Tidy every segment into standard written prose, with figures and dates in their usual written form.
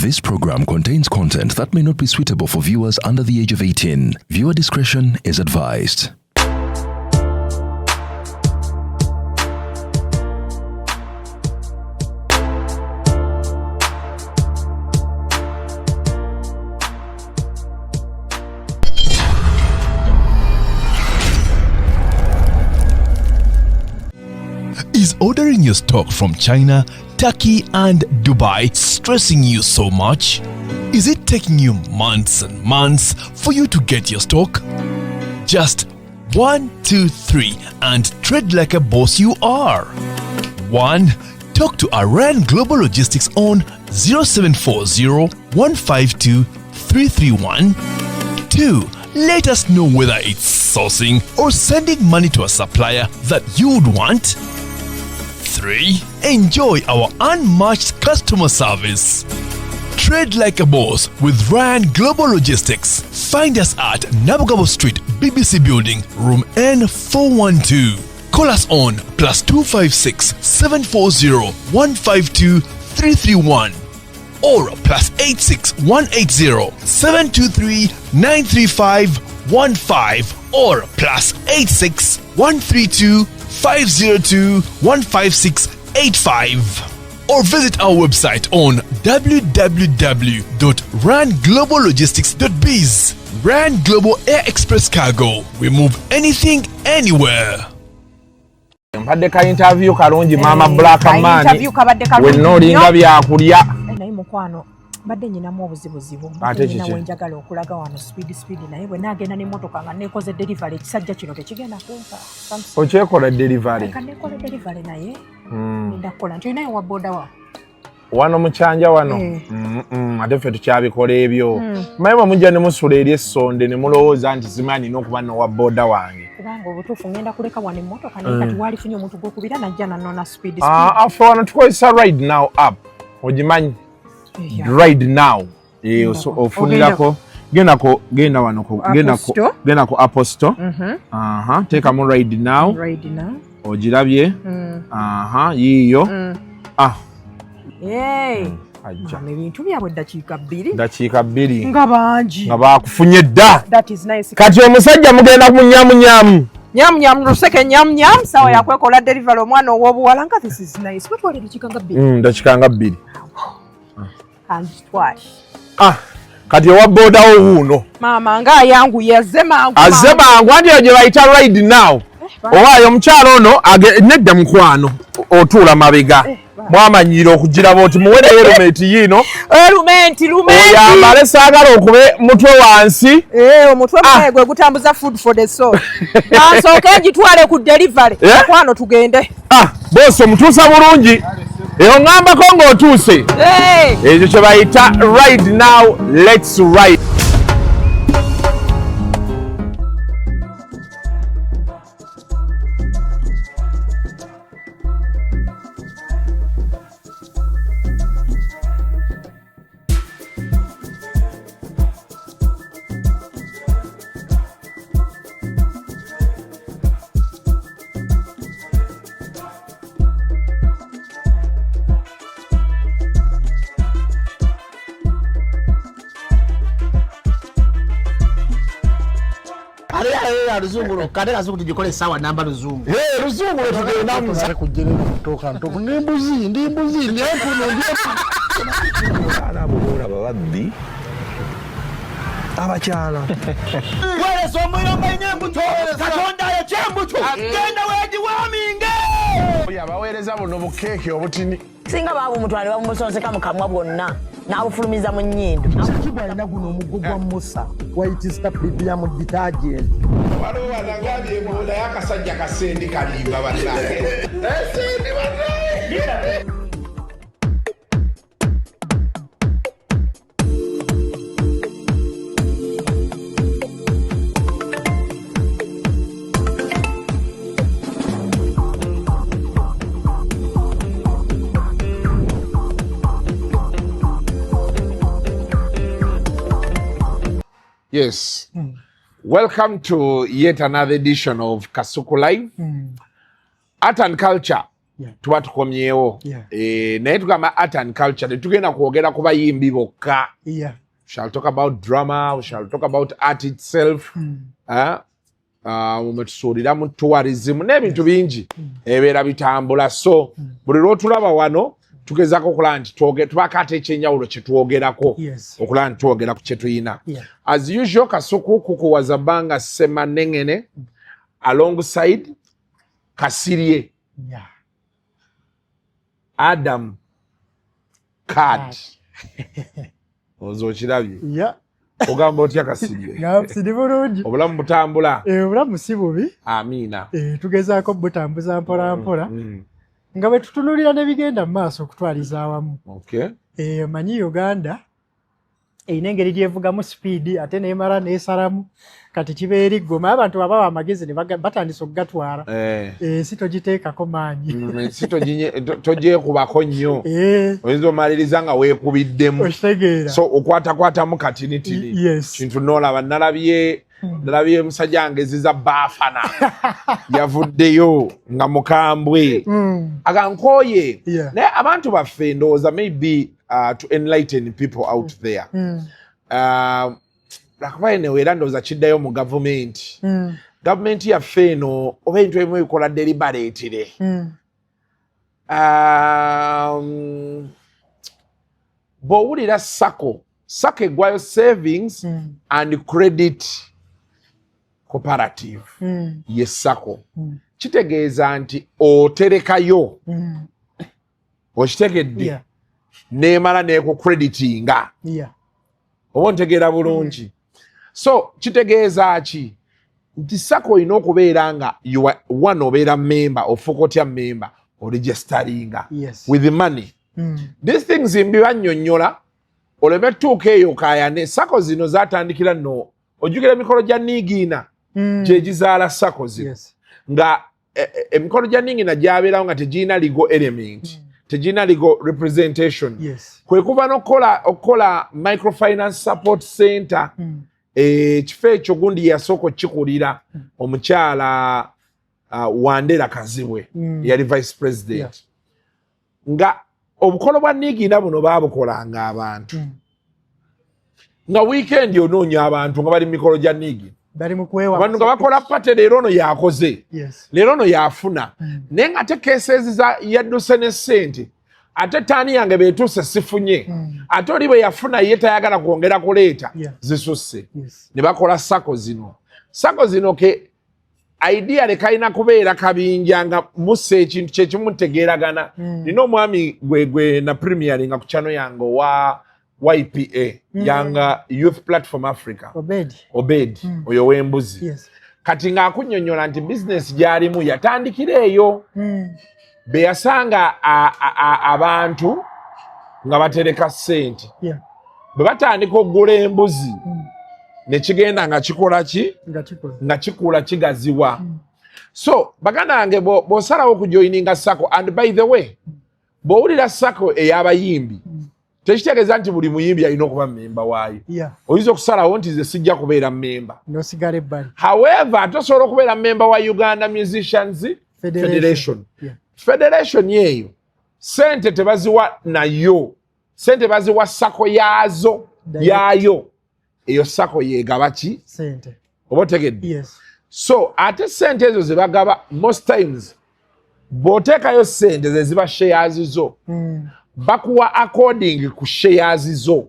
This program contains content that may not be suitable for viewers under the age of 18. Viewer discretion is advised. Is ordering your stock from China, Turkey and Dubai stressing you so much? Is it taking you months and months for you to get your stock? Just 1, 2, 3 and trade like a boss you are. 1. Talk to Iran Global Logistics on 0740 152 331. 2. Let us know whether it's sourcing or sending money to a supplier that you would want. 3. Enjoy our unmatched customer service. Trade like a boss with Ryan Global Logistics. Find us at Nabugabo Street, BBC Building, Room N412. Call us on +256 740 152 331 or +86 180 723 935 15 or +86 132 502 15685 or visit our website on www.rangloballogistics.biz. Rand Global Air Express Cargo. We move anything, anywhere. Mpadde ka interview kalungi mama Black Man. We no linga byakulya. Naye mukwano badde nyinamu obuzibuzibu nyina wenjagala okulaga wano speed naye bwe nagenda n'emmotoka nga nekoze delivery ekisajja kino tekigenda kumpa. Okyekola delivery. Kannekola delivery naye ndakola nti naye wa boda wa wano mukyanja wano ate ffe tukyabikola ebyo mayiba mujja ne musula eri essonde ne mulowooza nti simanyi n'okuba nowa boda wange kubanga obutuufu ngenda kuleka wano emmotoka naye kati walifunye omuntu gw'okubira najja nanona speed. Afe wano tukozesa Ride Now app ogimanyi. Right now ofunirako genda wano genda ko Apple Store teeka mu Right Now ogirabye yiyo ebintu byabwe dakiika 2 nga bangi nga bakufunye dda kati omusajja mugenda kumunyamunyamu nyam luseke nyam sawa yakwekola delivery omwana ow'obuwala nga this is nice wetwale dakiika nga 2 kati owa boda wuuno mama nga yangu yazemangu anti gye bayita Ride Now owaayo omukyalo ono nedda mukwano otuula mabega mwamanyira okugiraba oti muwereyo erumenti yino oyambale saagala okube mutwe wansi omutwe gwe gutambuza food for the soul ansooke ngitwale ku delivery mukwano tugende bose omutuusa bulungi eyo ngambako ng'otuuse ekyo kye bayita Ride Now, let's ride. Ruzungu kade kazuku tujikole sawa namba ruzungu ruzungu tugenda muzare kujere kutoka ntoku ndimbuzi ndi hapo ana bubura babaddi abakyala wale somoyo manyembuto katonda ya chembuto genda wedi waminge yabaweereza buno bukeke obutini singa babu mutwale bamusonseka mukamwa bwonna n'abufulumiza mu nnyindo kiba ina guno omuggo gwa Musa wayitista premium detergent waliwo wanagambye ebola y'akasajja kasendi kalimba bannange esendi bannange. Yes. Welcome to yet another edition of Kasuku Live. Art and culture tuba tukomyewo naye tugamba art and culture tetugenda kwogera ku bayimbi bokka. We shall talk about drama, we shall talk about art itself. Mutusuulira mu tourism n'ebintu bingi ebeera bitambula. So buli lwotulaba wano tugezaako okulaba nti tubako ate ekyenjawulo kye twogerako okulaba nti twogera ku kye tuyina. As usual, Kasuku kukuwaza bbanga Semanengene alongside Kasirye, Adam Card. Ozo okirabye? Ogamba otya Kasirye? Sidi bulungi. Obulamu butambula? Obulamu si bubi. Amiina. Tugezaako butambuza mpola mpola. Nga bwe tutunulira ne bigenda mu maaso okutwaliza awamu. Manyi Uganda eyina engeri gyevugamu speed ate neemala neesalamu kati kibeera iggoma abantu baba bamagezi ne batandisa okugatwala. Ensi togiteekako maanyi. Ensi togyekubako nnyo. Oyinza omaliriza nga weekubiddemu. Okitegeera. So okwatakwatamu katinitini. Kintu n'olaba nalabye musajja angeziza baafana. Yavuddeyo nga mukambwe. Agankooye. Naye abantu baffe ndowooza maybe to enlighten people out there. Lakabaye neweera ndowooza kiddayo mu gavumenti. Gavumenti yaffe eno oba ebintu ebimu ebikola deliberatire. Bw'owulira sako eggwayo savings and credit cooperative ye sako. Kitegeeza nti oterekayo okitegedde neemala neekukreditinga. Oba ontegeera bulungi. So kitegeeza ki nti sako olina okubeera nga one obeera member ofuuka otya member oregisteringa with the money. These things mbibannyonnyola oleme tuuka eyo kaayane. Sako zino zaatandikira nno ojjukira emikolo gya Niigiina gye gizaala sako zino nga emikolo gya Niigiina gyabeerawo nga tegirina legal element, tegirina legal representation. Kwe kuba n'okukola microfinance support center. Ekifo ekyo gundi yasooka okikulira omukyala Wandera Kazibwe yali vice president. Nga obukolo bwa Niigiina buno baabukolanga abantu. Nga weekend onoonya abantu nga bali mu mikolo gya Niigiina. Abantu nga bakola pate leero ono yakoze. Leero ono yafuna. Naye nga ate cases yadduse ne ssente. Ate taani yange beetuuse sifunye. Ate oli bwe yafuna ye tayagala kwongera kuleeta zisusse. Ne bakola sako zino. Sako zino ke idea lekalina kubeera kabinja nga mussa ekintu kyekimutegeeragana. Nina omwami gwe na premieringa ku channel yange wa YPA Yanga Youth Platform Africa. Obed oyo w'embuzi. Kati ng'akunnyonnyola nti business gy'alimu yatandikira eyo. Be yasanga abantu nga batereka ssente. Bwe batandika okugula embuzi ne kigenda nga kikola ki? Nga kikula kigaziwa. So baganda bange bw'osalawo okujoyininga sako, and by the way bw'owulira sako ey'abayimbi tekitegeeza nti buli muyimbi alina okuba memba waayo. Oyinza okusalawo nti ze sijja kubeera memba. However, tosobola okubeera memba wa Uganda Musicians Federation. Federation yeyo sente tebaziwa nayo, sente baziwa sako yaazo yayo. Eyo sako yegaba ki? Sente. Oba otegedde? So ate sente ezo ze bagaba most times bw'oteekayo sente ze ziba shares zo. Bakuwa according ku shares zo.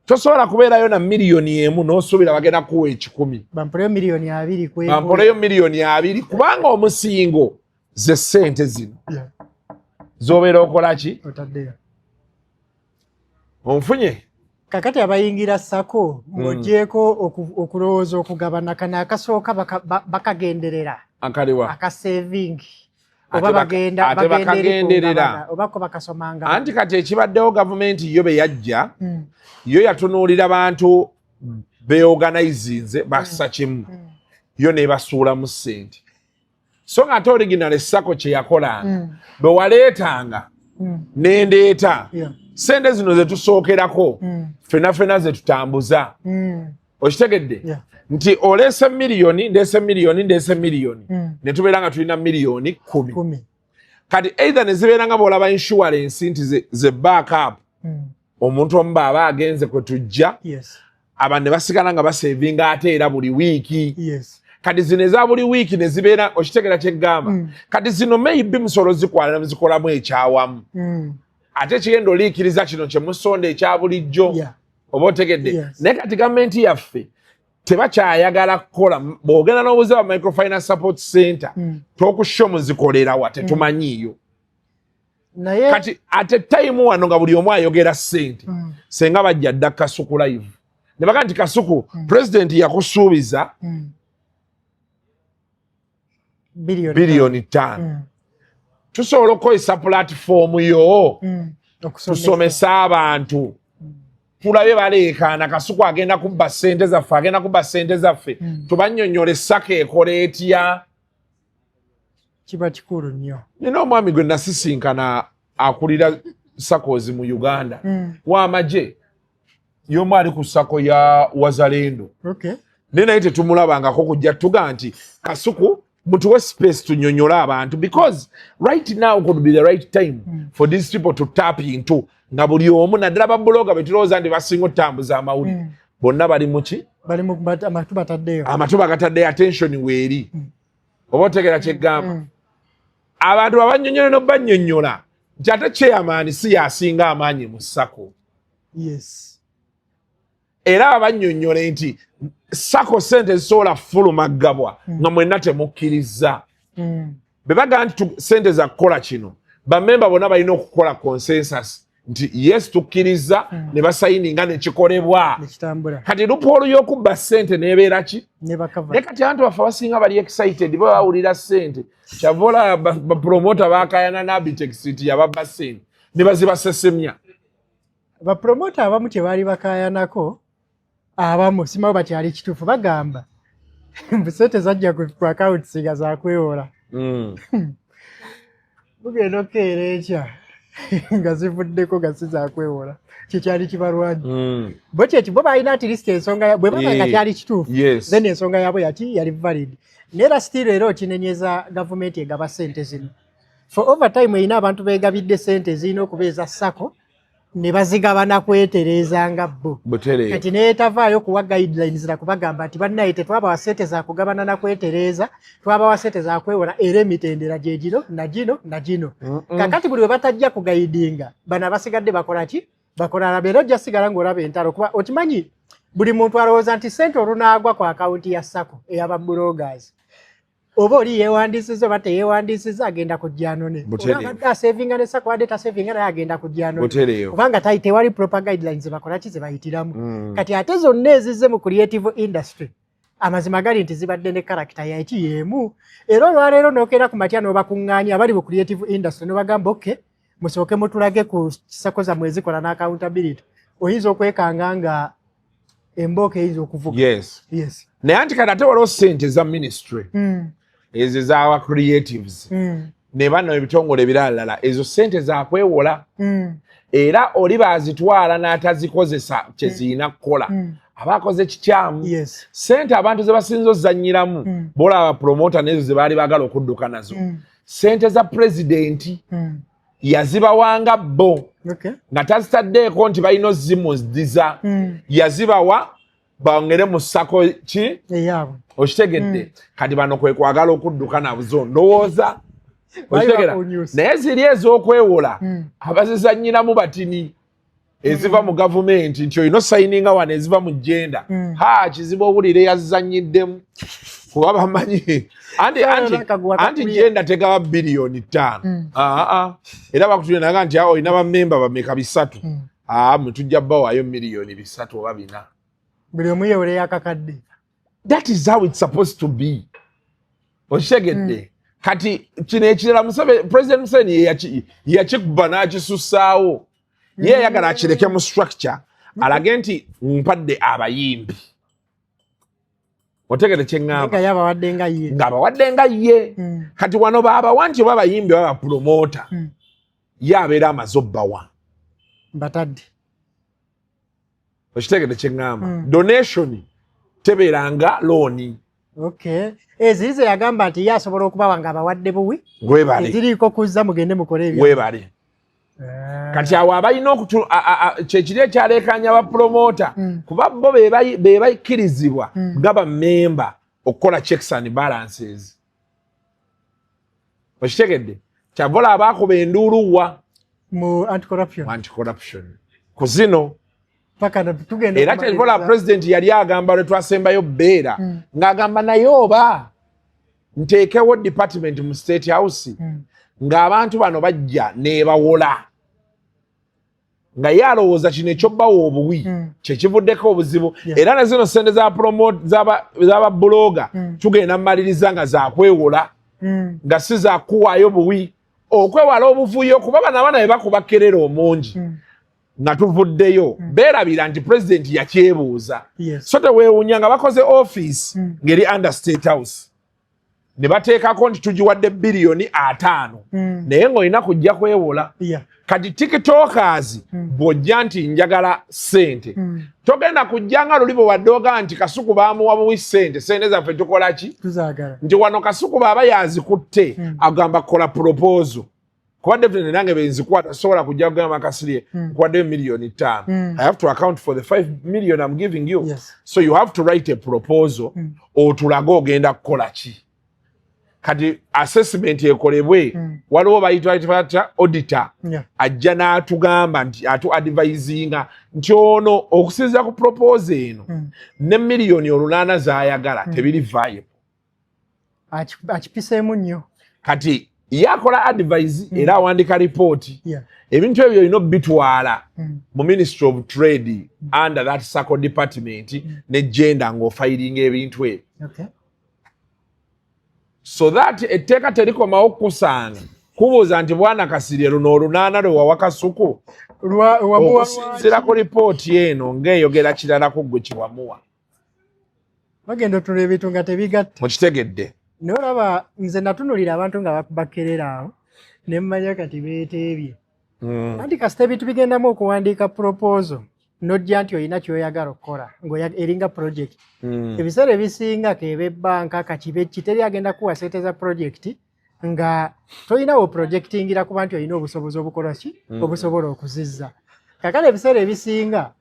Tosobola kubeerayo na miliyoni emu n'osuubira bagenda kuwa 10. Bampoleyo miliyoni 2 kwego. Bampoleyo miliyoni 2 kubanga omusingo ze sente zino. Zobeera okola ki? Otaddeyo. Onfunye? Kakati abayingira sako ng'ogyeko okulowooza okugabana kana akasooka bakagenderera. Akaliwa? Akasaving. Oba bakagenderera. Oba ko bakasomanga. Anti kati ekibaddewo gavumenti yo be yajja, yo yatunuulira bantu beorganizinze bassa kimu. Yo n'ebasuula mu ssente. So nga ate original sako kye yakolanga bwe waleetanga n'endeeta sente zino ze tusookerako fena ze tutambuza. Okitegedde nti oleese miliyoni ndeese miliyoni ne tubeera nga tulina miliyoni 10. kati either ne zibeera nga bw'olaba insurance nti ze backup omuntu omu baba agenze kwe tujja abantu ne basigala nga basevinga ate era buli wiiki kati zino eza buli wiiki ne zibeera okitegera kyeggamba kati zino maybe musolo zikwala ne muzikolamu ekyawamu ate kigenda oliikiriza kino kyemusonda ekya bulijjo oba otegedde naye kati gavumenti yaffe tebakyayagala kukola bw'ogenda n'obuze ba microfinance support center tokusho muzikolera wa tetumanyiiyo kati ate time wano nga buli omu ayogera ssente senga bajja dda Kasuku Live ne baga nti Kasuku president yakusuubiza biliyoni 5 tusobola okukozesa platform yo tusomesa abantu tulabe baleekaana Kasuku agenda kubba ssente zaffe agenda kubba ssente zaffe tubannyonnyola essaka ekola etya kiba kikulu nnyo nina omwami gwe nasisinkana akulira sakozi mu Uganda w'amagye y'omu ali ku sako ya Wazalendo naye naye tetumulabangako kujja tuga nti Kasuku mutuwe space tunyonnyola abantu because right now could be the right time for these people to tap into nga buli omu naddala babuloga betulowooza nti basinga otambuza amawulire bonna bali muki bali mu amatu bataddeyo amatu bagataddeyo attention weeri oba otegera kyeggamba abantu babanyonnyola n'obanyonnyola nti ate chairman si yasinga amaanyi mu ssako era babanyonnyole nti ssako ssente zisobola fulumagabwa nga mwenna temukkiriza be bagaa nti ssente za kukola kino bamemba bonna balina okukola consensus nti yes tukkiriza ne basayininga nekikolebwa kati lupoolu y'okubba ssente nebeera ki naye kati abantu baffe abasinga bali excited bo bawulira ssente kyavola bapromota bakayana n'abitex nti yababba ssente ne bazibasesemya bapromota abamu tebaali bakayanako abamu simawo bakyali kituufu bagamba ssente zajja ku akawunti siga zakwewola mugenda okeera ekya nga zivuddeko nga sizakwewola kyekyali kibalwanyi bo kyeki bo balina ati lisiti ensonga bwe baba nga kyali kituufu then ensonga yaabwe yati yali valid naye era still era okinenyeza gavumenti egaba ssente zino for overtime erina abantu beegabidde ssente zirina okubeeza ssako ne bazigabana kwetereza nga bo kati naye tavaayo kuwa guidelines za kubagamba nti bannaye tetwabawa ssente za kugabana na kwetereza twabawa ssente za kwewola era emitendera gye gino na gino na gino kakati buli we batajja kugaidinga bana basigadde bakola ki bakola labeera ojja sigala ng'olaba entalo kuba okimanyi buli muntu alowooza nti ssente olunaagwa ku akawunti ya sako ey'ababulogazi oba oli yeewandisiza oba teyeewandisiza agenda kujja anone olabadde asevinga ne sako wadde tasevinga naye agenda kujja anone kubanga tewali proper guidelines bakola ki ze bayitiramu kati ate zonna ezizze mu creative industry amazima gali nti zibadde ne karakita yaki yeemu era olwaleero n'okeera ku matya n'obakuŋŋaanya abali mu creative industry n'obagamba okay musooke mutulage ku sako zammwe ezikola n'accountability oyinza okwekanga nga embooka eyinza okuvuga naye anti kati ate waliwo ssente za ministry ezo z'awa creatives ne bano ebitongole ebirala ezo ssente zakwewola era oli baazitwala n'atazikozesa kye zirina kukola aba akoze kikyamu ssente abantu ze basinza ozzannyiramu boolaba promota n'ezo ze baali baagala okudduka nazo ssente za pulezidenti yazibawanga bo nga tazitaddeeko nti balina ozzimuziza yazibawa bangere mu ssako ki okitegedde kati bano kwe kwagala okudduka nabuzo ndowooza okitegera naye ziri ez'okwewola abazizannyiramu batini eziva mu gavumenti nti olina osayininga wano eziva mu jenda kizibu owulire yazizannyiddemu kuba bamanyi anti jenda tegaba biliyoni 5 era bakutulinaga nti olina bamemba bameka 3 mutujja bawaayo miliyoni 3 oba 4 buli omu yeewole yakakadde that is how it's supposed to be okitegedde kati kino ekirala president Museveni yakikuba n'akisussaawo ye yagala akireke mu structure alage nti mpadde abayimbi otegedde kyeŋŋamba ng'abawadde nga ye kati wano baabawa nti oba abayimbi oba bapromota ye abeera amaze obbawa batadde okitegedde kyeŋŋamba donation tebeeranga looni Okay. Zirize yagamba nti yasobola okubawa nga abawadde buwi. Gwebale. Ziriko kuzza mugende mukole ebyo. Gwebale. Kati awo abalina kyekiri ekyaleekanya abapromota kuba bo be bakkirizibwa gaba member okukola checks and balances. Okitegedde? Kyavola abaakuba enduuluwa mu anti-corruption. Anti-corruption. Ku zino tugenda era kyavola president yali agamba lwe twasembayo bbeera ng'agamba naye oba nteekewo department mu State House ng'abantu bano bajja neebawola nga ye alowooza kino ekyobbawo obuwi kyekivuddeko obuzibu era ne zino sente z'ababuloga tugenda mmaliriza nga zakwewola nga si zakuwaayo buwi okwewala obuvuyo kuba bano abaana be bakuba kerera omungi nga tuvuddeyo beerabira nti president yakyebuuza so teweewunya nga bakoze office ngeri under State House ne bateekako nti tugiwadde biliyoni 5 naye ng'olina kujja kwewola kati tiktokers bw'ojja nti njagala sente togenda kujja nga luli bwe wadde ogaa nti Kasuku baamuwa buwi sente zaffe tukola ki nti wano Kasuku baaba yazikutte agamba kola proposal kuba definitely nange benzikuwa sobola kujja kugamba Kasirye nkuwadde miliyoni 5 I have to account for the 5 million I'm giving you so you have to write a proposal otulage ogenda kukola ki kati assessment ekolebwe waliwo bayitwa auditor ajja n'atugamba nti advisinga nti ono okusinziira ku proposal eno ne miliyoni 8 z'ayagala tebiri viable akipiseemu nnyo kati yakola advise era awandika report ebintu ebyo olina bitwala mu Ministry of Trade under that circle department ne gender ng'ofayiringa ebintu ebyo so that etteeka terikomawo kusanga kubuuza nti bwana Kasirye luno 8 lwe wawa Kasuku okusinziira ku lipooti eno ng'eyogera kirala ku ggwe kiwamuwa bagenda otula ebintu nga tebigatta mukitegedde naye olaba nze natunulira abantu nga bakerera awo ne mmanya kati beeteebye anti kasita ebintu bigendamu okuwandiika proposal nojja nti olina kyoyagala okukola eringa project ebiseera ebisinga kebe banka kakibe kiteri agenda kuwa sente za project nga tolinawo projectingira kuba nti olina obusobozi obukola ki obusobola okuzizza kakale ebiseera ebisinga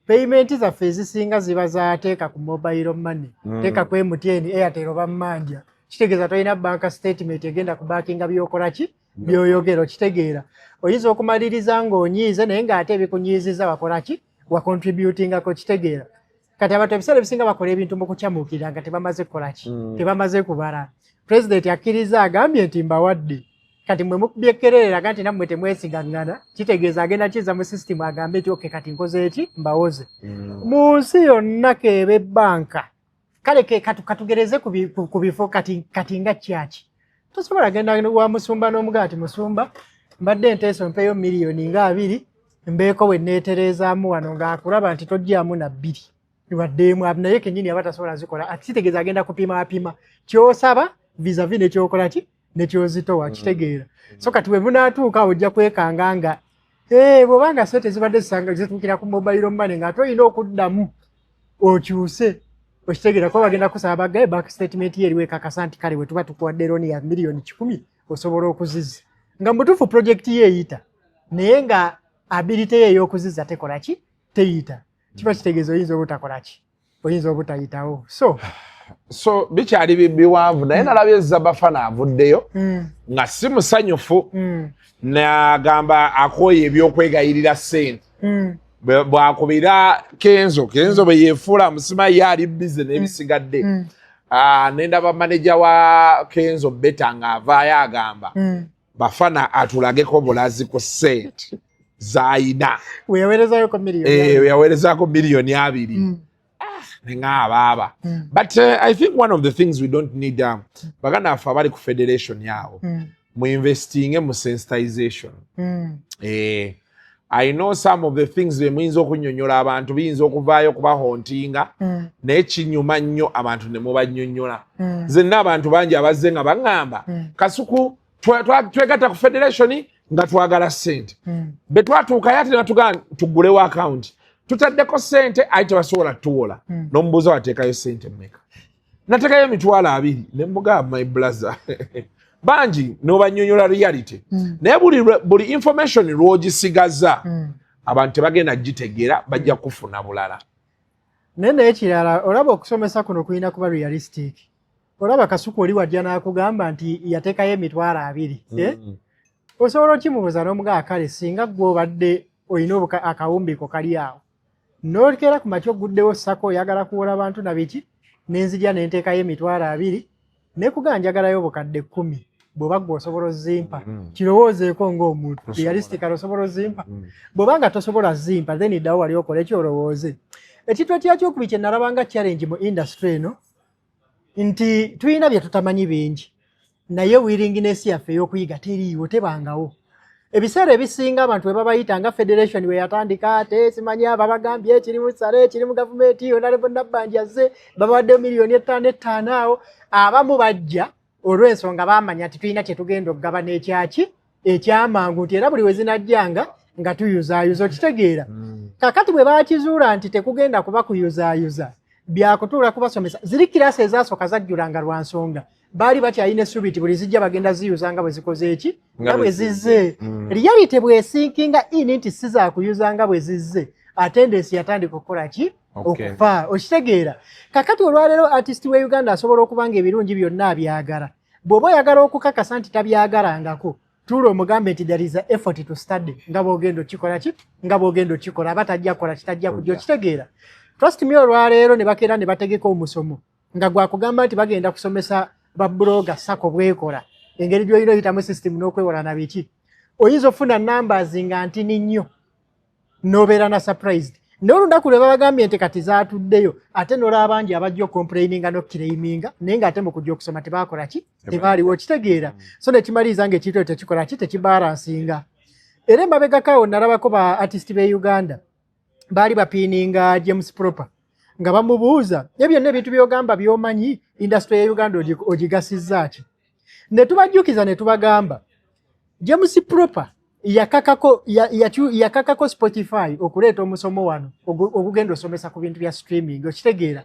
payment zaffe ezisinga ziba zaateeka ku mobile money teeka ku MTN Airtel oba Manja kitegeeza tolina banka statement egenda kubaakinga byokola ki byoyogero kitegeera oyinza okumaliriza ng'onyiize naye ng'ate ebikunyiiziza wakola ki wa contributing ako kitegeera kati abantu ebiseera ebisinga bakola ebintu mu kukyamuukirira nga tebamaze kukola ki tebamaze kubala president akkiriza agambye nti mbawadde kati mwe mukubyekererera nti nammwe temwesigangana kitegeeza agenda kiza mu system agambe nti oke kati nkoze eki mbawoze mu nsi yonna keebe banka kale katugereze ku bifo kati nga kyaki tosobola genda wa musumba n'omugaa ti musumba mbadde nteeso mpeyo miliyoni nga 2 mbeeko we neeterezaamu wano ng'akulaba nti tojjaamu na 2 waddeemu naye kennyini aba tasobola zikola kitegeeza agenda kupima kyosaba vis-a-vis nekyokola ki nekyozitowa kitegeera so kati bwe bunaatuuka ojja kwekanga nga bw'obanga sente zibadde zituukira ku mobile money nga tolina okuddamu okyuse okitegeera kuba bagenda kusaba bagaye bank statement ye eriwo ekakasa nti kale bwe tuba tukuwadde looni ya miliyoni 10 osobola okuzizza nga mutuufu project ye eyita naye nga ability ye ey'okuzizza tekola ki teyita kiba kitegeeza oyinza obutakola ki oyinza obutayitawo so bikyali biwanvu naye nalabye Zabafana avuddeyo nga si musanyufu n'agamba akooye ebyokwegayirira ssente bwakubira Kenzo bwe yeefuula musima ye ali bize n'ebisigadde nendaba maneja wa Kenzo Beta ng'avaayo agamba Bafana atulageko bulazi ku ssente zayina weyaweerezaako miliyoni 2 ng'abaaba but I think one of the things we don't need baganda affe abali ku federation yawo mu investing mu sensitization I know some of the things bye muyinza okunnyonnyola abantu biyinza okuvaayo kubahontinga naye kinyuma nnyo abantu ne mubannyonnyola zenna abantu bangi abazze nga baŋŋamba Kasuku twegatta ku federation nga twagala ssente be twatuukayo ate natugamba tugulewo account tutaddeko ssente aye tebasobola tuwola n'omubuuza wateekayo ssente mmeka natekayo emitwalo 2 ne mugamba my brother banji n'obanyonyola reality naye buli information lw'ogisigaza abantu tebagenda gitegeera bajja kufuna bulala. Naye ekirala olaba okusomesa kuno kulina kuba realistic. Olaba Kasuku oli wajja n'akugamba nti yateekayo emitwalo 2 osobola okimubuuza n'omugaa kale singa gwe obadde olina akawumbiko kali awo n'olekera ku makya oguddewo sako oyagala kuwola abantu na biki n'enzija n'enteekayo emitwalo 2 ne kugaa njagalayo obukadde 10 bw'oba gwe osobola ozimpa kirowoozeeko ng'omuntu realistically osobola ozimpa bw'oba nga tosobola zimpa then iddawo wali okola ekyolowooze. Ekitwe kyakyokubi kye nalaba nga challenge mu industry eno nti tulina bye tutamanyi bingi naye willingness yaffe ey'okuyiga teriiwo tebangawo. Ebiseera ebisinga abantu bwe babayita nga federation we yatandika ate simanyi babagambye ekirimu sale ekirimu gavumenti honorable Nabbanja azze babawaddeyo $5,500 awo abamu bajja olw'ensonga bamanya nti tulina kye tugenda okugaba n'ekyaki ekyamangu nti era buli we zinajjanga nga tuyuzaayuza okitegeera. Kakati bwe bakizuula nti tekugenda kuba kuyuzaayuza byakutuula kubasomesa ziri kirasi ezasooka zajjulanga lwa nsonga baali bakyalina essuubi nti buli zijja bagenda ziyuza nga bwe zikoze eki nga bwe zizze. Reality bw'esinkinga ini nti si zaakuyuza nga bwe zizze attendance yatandika okukola ki okufa okitegeera. Kakati olwaleero artist we Uganda asobola okuba nga ebirungi byonna abyagala bw'oba oyagala okukakasa nti tabyagalangako tuula omugambe nti there is a effort to study nga bw'ogenda okikola ki nga bw'ogenda okikola aba tajja kukola kitajja kujja okitegeera. Trust me olwaleero ne bakeera ne bategeka omusomo nga gwakugamba nti bagenda kusomesa babloga sako bwekola engeri gy'olina oyitamu system n'okwewola na biki oyinza ofuna numbers nga ntini nnyo n'obeera na surprised. N'olunaku lwe babagambye nti kati zaatuddeyo ate n'olaba bangi abajja okomplaininga n'okkiraiminga naye ng'ate mu kujja okusoma tebaakola ki tebaaliwo okitegeera. So ne kimaliza ng'ekintu tekikola ki tekibalansinga. Era emabegakaawo nalabako ba artist b'e Uganda baali bapiininga James Proper nga bamubuuza byonna ebintu by'ogamba by'omanyi industry ya Uganda ogigasizza ki. Ne tubajjukiza ne tubagamba James Proper yakakako Spotify okuleeta omusomo wano ogugenda osomesa ku bintu bya streaming okitegeera.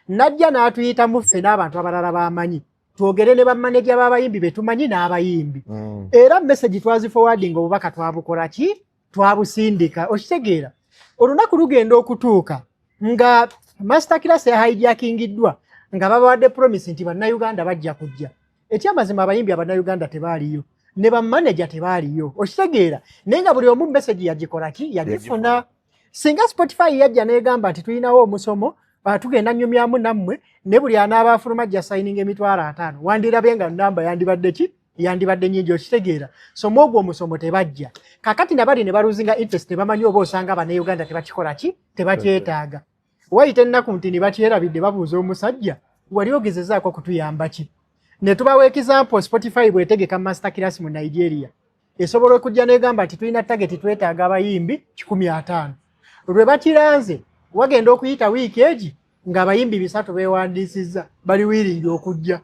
Najja n'atuyita muffe n'abantu abalala bamanyi twogere ne bamaneja b'abayimbi betumanyi n'abayimbi era message twaziforwarding obubaka twabukola ki twabusindika okitegeera. Olunaku lugenda okutuuka nga master class ya hijackingiddwa nga babawadde promise nti bannayuganda bajja kujja. Ekyamazima abayimbi abannayuganda tebaaliyo ne bamanager tebaaliyo okitegeera naye nga buli omu message yagikola ki yagifuna. Singa Spotify yajja n'egamba nti tulinawo omusomo tugenda nnyumyamu nammwe ne buli anaaba afuluma ajja signing $5,000 wandirabye nga namba yandibadde ki yandibadde nnyingi okitegeera. So mwogwo omusomo tebajja. Kakati nabali ne baluzinga interest ne bamanyi oba osanga bannayuganda tebakikola ki tebakyetaaga. Wayita ennaku nti ne bakyerabidde babuuza omusajja wali ogezezaako kutuyamba ki. Ne tubawa example Spotify bwetegeka master class mu Nigeria esobola okujja n'egamba nti tulina target twetaaga abayimbi 150. Lwe bakiranze wagenda okuyita wiiki egi ng'abayimbi 3 beewandiisizza bali willing okujja.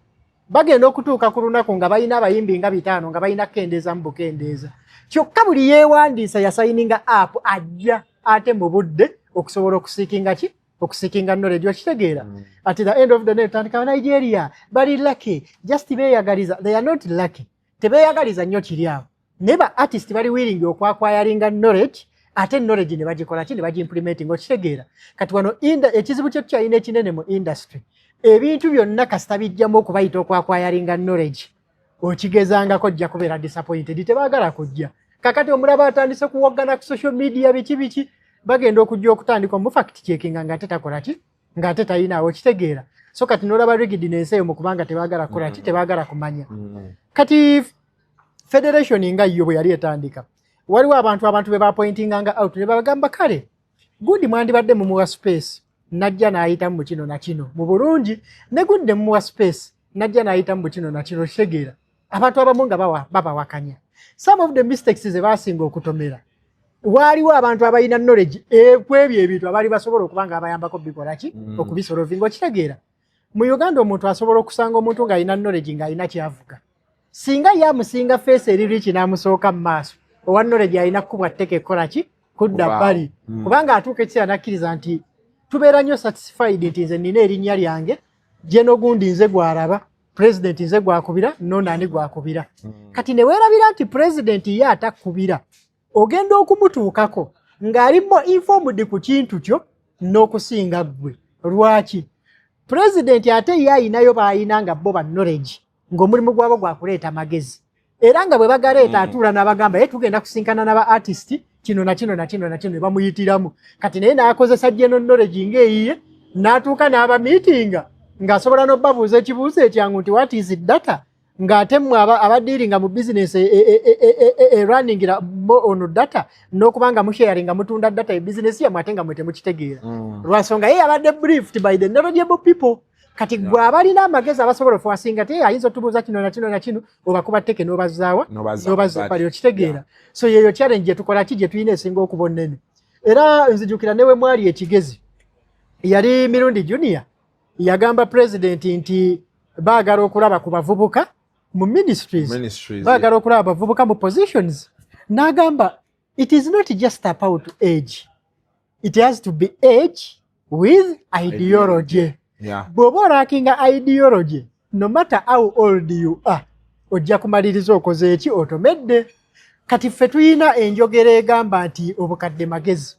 Bagenda okutuuka ku lunaku nga balina abayimbi nga 5 nga balina kendeeza mu bukendeeza. Kyokka buli yeewandiisa yasayininga app ajja ate mu budde okusobola okusiikinga ki okusikinga knowledge okitegeera. At the end of the day tandika Nigeria bali lucky just beeyagaliza they are not lucky tebeeyagaliza nnyo kiri awo neba artist bali willing okwakwayalinga knowledge ate knowledge ne bagikola ki ne bagiimplementing okitegeera. Kati wano ekizibu kyo kyalina ekinene mu industry ebintu byonna kasita bijjamu okubayita okwakwayalinga knowledge okigezangako ojja kubeera disappointed tebaagala kujja. Kakati omulaba atandise kuwoggana ku social media biki bagenda okujja okutandika mu fact checking nga ate takola ki nga ate talinawo kitegeera. So kati n'olaba rigidness eyo mu kubanga tebaagala kukola ki tebaagala kumanya. Kati federation nga yo bwe yali etandika waliwo abantu be bapointinganga out ne bagamba kale good mwandibadde mu muwa space najja n'ayita mu kino na kino mu bulungi ne good mu muwa space najja n'ayita mu kino na kino kitegeera. Abantu abamu nga babawakanya some of the mistakes ze basinga okutomera. Waliwo abantu abalina knowledge kwebyo ebintu abali basobola okubanga abayambako bikola ki okubisolovinga okitegeera. Mu Uganda omuntu asobola okusanga omuntu ng'alina knowledge ng'alina kyavuga singa yamusinga face eriri kinaamusooka mu maaso owa knowledge alina kubwa tteka ekola ki kudda bbali kubanga atuuka ekiseera nakkiriza nti tubeera nnyo satisfied nti nze nina erinnya lyange jeno gundi nze gwaraba president nze gwakubira nonani gwakubira kati ne werabira nti president ye atakubira ogenda okumutuukako ng'alimo informed ku kintu kyo n'okusinga ggwe lwaki president ate ye ayinayo baayina nga bo ba knowledge ng'omulimu gwabo gwakuleeta amagezi era nga bwe bagaleeta atuula n'abagamba ye tugenda kusinkana n'aba artist kino na kino na kino na kino ne bamuyitiramu kati naye n'akozesa general knowledge ng'eyiye n'atuuka n'aba meetinga ng'asobola n'obbabuuza ekibuuzo ekyangu nti what is data ng'ate mmwe abadiiringa mu business runningira on data n'okubanga musharinga mutunda data e business yammwe ate nga mwe temukitegeera lwasonga ye yabadde briefed by the knowledgeable people kati gwe abalina amagezi abasobola okuwasinga te ayinza otubuuza kino na kino na kino obakuba tteke n'obazaawa bali okitegeera so yeyo challenge gye tukola ki gye tulina esinga okuba nnene era nzijukira newe mwali ekigezi yali mirundi junior yagamba president nti baagala okulaba ku bavubuka mu ministries baagala okulaba bavubuka mu positions n'agamba it is not just about age it has to be age with ideology bw'oba olakinga ideology no matter how old you are ojja kumaliriza okoze eki otomedde kati ffe tuyina enjogera egamba nti obukadde magezi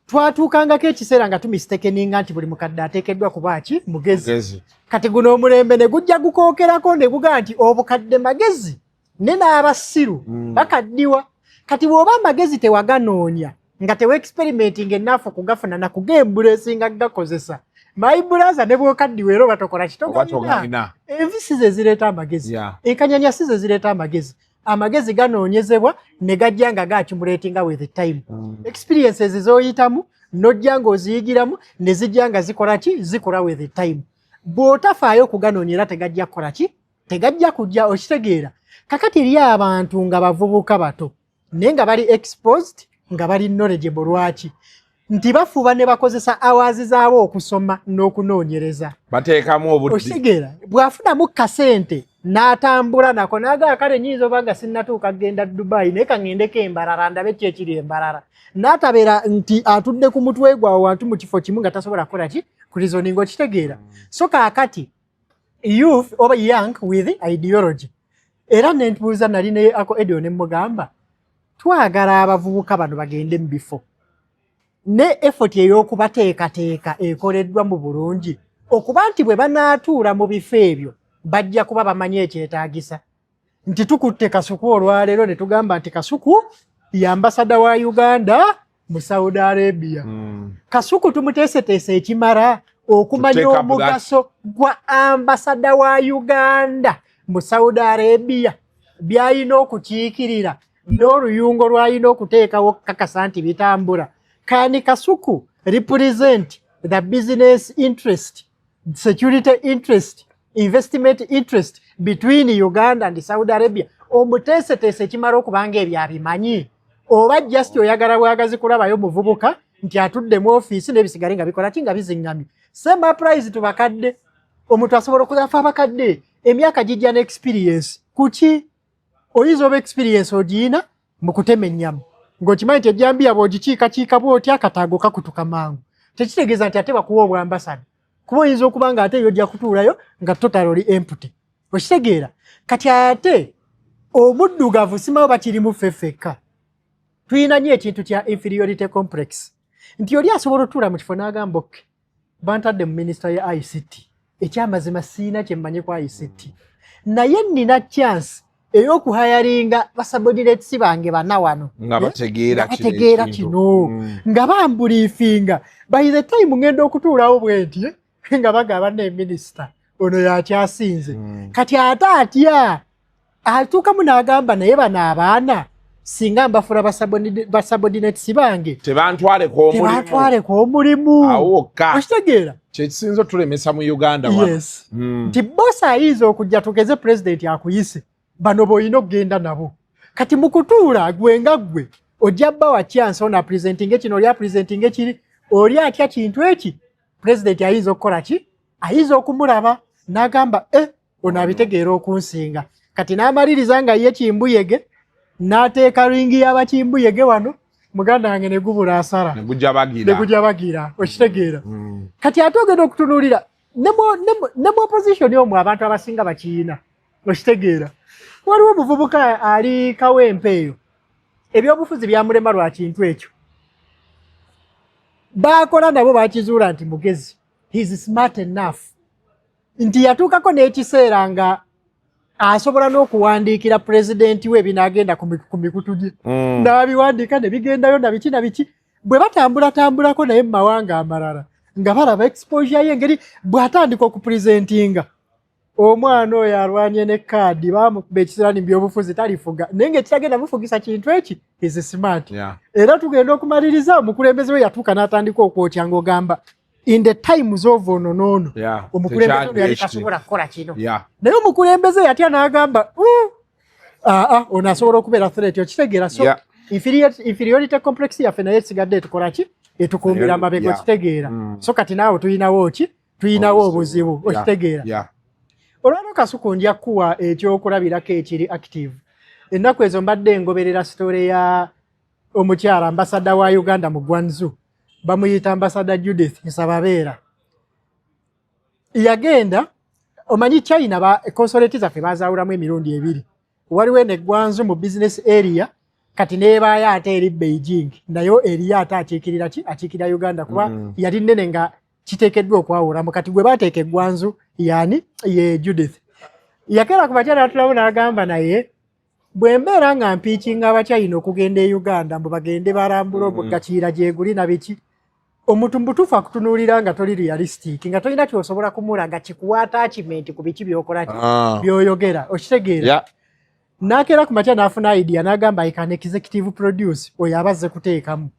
twatuukangako ekiseera nga tumistekeninga nti buli mukadde ateekeddwa kuba ki mugezi kati guno omulembe ne gujja gukookerako ne gugaa nti obukadde magezi ne n'abasiru bakaddiwa kati bw'oba amagezi tewaganoonya nga teweexperimenting ennaafu kugafuna na kugembulesinga gakozesa my brother ne bwokaddiwa era batokola kitoganyina envisi ze zireeta amagezi enkanyanyasi ze zireeta amagezi amagezi ganoonyezebwa ne gajja nga gakimulatinga with the time experiences z'oyitamu nojja ng'oziyigiramu ne zijja nga zikola ki zikola with the time bw'otafaayo okuganoonyera tegajja kukola ki tegajja kujja okitegeera kakati eri abantu nga bavubuka bato naye nga bali exposed nga bali knowledgeable lwaki nti bafuba ne bakozesa awazi zaabo okusoma n'okunoonyereza bateekamu obudde okitegeera bw'afunamu kasente n'atambula nako naga kale nyizo banga sinnatuuka genda Dubai naye kaŋŋendeko embalala ndabe ki ekiri embalala n'atabeera nti atudde ku mutwe gwawe wantu mu kifo kimu nga tasobola kukola ki ku reasoning okitegeera so kaakati youth oba young with ideology era nentubuuza nali ne ako Edio ne mugamba twagala abavubuka bano bagende mu bifo ne effort ey'okubateekateeka ekoleddwa mu bulungi okuba nti bwe banaatuula mu bifo ebyo bajja kuba bamanyi ekyetaagisa nti tukutte Kasuku olwaleero ne tugamba nti Kasuku ye ambasada wa Uganda mu Saudi Arabia Kasuku tumuteeseteese ekimara okumanya omugaso gwa ambasada wa Uganda mu Saudi Arabia byayina okukiikirira n'oluyungo lwayina okuteekawo kakasa nti bitambula kani Kasuku represent the business interest security interest investment interest between Uganda and Saudi Arabia omuteeseteese ekimala okubanga ebyo abimanyi oba just oyagala bwagazi kulabayo muvubuka nti atudde mu ofiisi n'ebisigale nga bikola ki nga biziŋŋamye sema prize tubakadde omuntu asobola okuzafa abakadde emyaka gijja ne experience kuki oyinza oba experience ogiina mu kutema ennyama ng'okimanyi nti ejjambiya bw'ogikiikakiika bw'otya akataago kakutuka mangu tekitegeeza nti ate bakuwa obwambasada kuba oyinza okuba nga ate yojja kutuulayo nga total oli empty okitegeera kati ate omuddugavu simawo bakirimu ffeffekka tulina nnyo ekintu kya inferiority complex nti oli asobola otuula mu kifo n'agamba oke bantadde mu minisita ya ICT ekyamazima siina kye mmanyi ku ICT naye nnina chance ey'okuhayaringa basubordinates bange bana wano nga bategeera kino nga bambuliifinga by the time ngenda okutuulawo bwenti nga bagamba ne minisita ono yakyasinze kati ate atya atuukamu n'agamba naye bano abaana singa mbafula basubordinates bange tebantwaleko omulimu awokka okitegeera kyekisinza otulemesa mu Uganda yes nti bosi ayinza okujja tugeze president akuyise bano boyina okugenda nabo kati mu kutuula gwenga gwe ojja bbawa chance ona presenting ekino oli apresenting ekiri oli atya kintu eki president ayinza okukola ki ayinza okumulaba n'agamba ono abitegeera okunsinga kati n'amaliriza nga ye kimbuyege n'ateeka ringi y'abakimbuyege wano muganda wange ne gubula asara ne gujja bagira okitegeera kati ate ogenda okutunuulira ne mu opposition omwo abantu abasinga bakiina okitegeera waliwo omuvubuka ali Kawempe eyo ebyobufuzi byamulema lwa kintu ekyo bakola nabo bakizuula nti mugezi he's smart enough nti yatuukako n'ekiseera nga asobola n'okuwandiikira pulezidenti we binagenda ku mikutu gye n'abiwandiika ne bigendayo na biki bwe batambulatambulako naye mu mawanga amalala nga balaba exposure ye engeri bw'atandika okupurezentinga omwana oyo alwanye ne kaadi bamukuba ekiseera by'obufuzi talifuga naye ng'ekitagenda mufugisa kintu eki is smart era tugenda okumaliriza omukulembeze we yatuuka n'atandika okwotya ng'ogamba in the times of ono omukulembeze oyo yali tasobola kukola kino naye omukulembeze yatya n'agamba ono asobola okubeera threat okitegeera so inferiority complex yaffe naye esigadde etukola ki etukuumira amabega okitegeera so kati naawe tuyinawo ki tuyinawo obuzibu okitegeera olwano Kasuku ndya kuwa ekyokulabirako ekiri active ennaku ezo mbadde ngoberera story ya omukyala ambasada wa Uganda mu Gwanzu bamuyita ambasada Judith Nsababeera yagenda omanyi China ba consulate zaffe bazaawulamu emirundi ebiri waliwo ne Gwanzu mu business area kati neebaayo ate eri Beijing nayo eriyo ate akiikirira Uganda kuba yali nnene nga kiteekeddwa okwawulamu kati gwe baateeka eggwanzu yani ye Judith yakera ku bakyala atulawo n'agamba naye bwe mbeera nga mpiikinga abakyayina okugenda e Uganda mbu bagende balambula obugakiira gyeguli na biki omuntu mbutuufu akutunuulira nga toli realistic nga tolina kyosobola kumulaga kikuwa attachment ku biki byokola byoyogera okitegeera n'akeera ku makya n'afuna idea n'agamba I can executive produce oyo abazze kuteekamu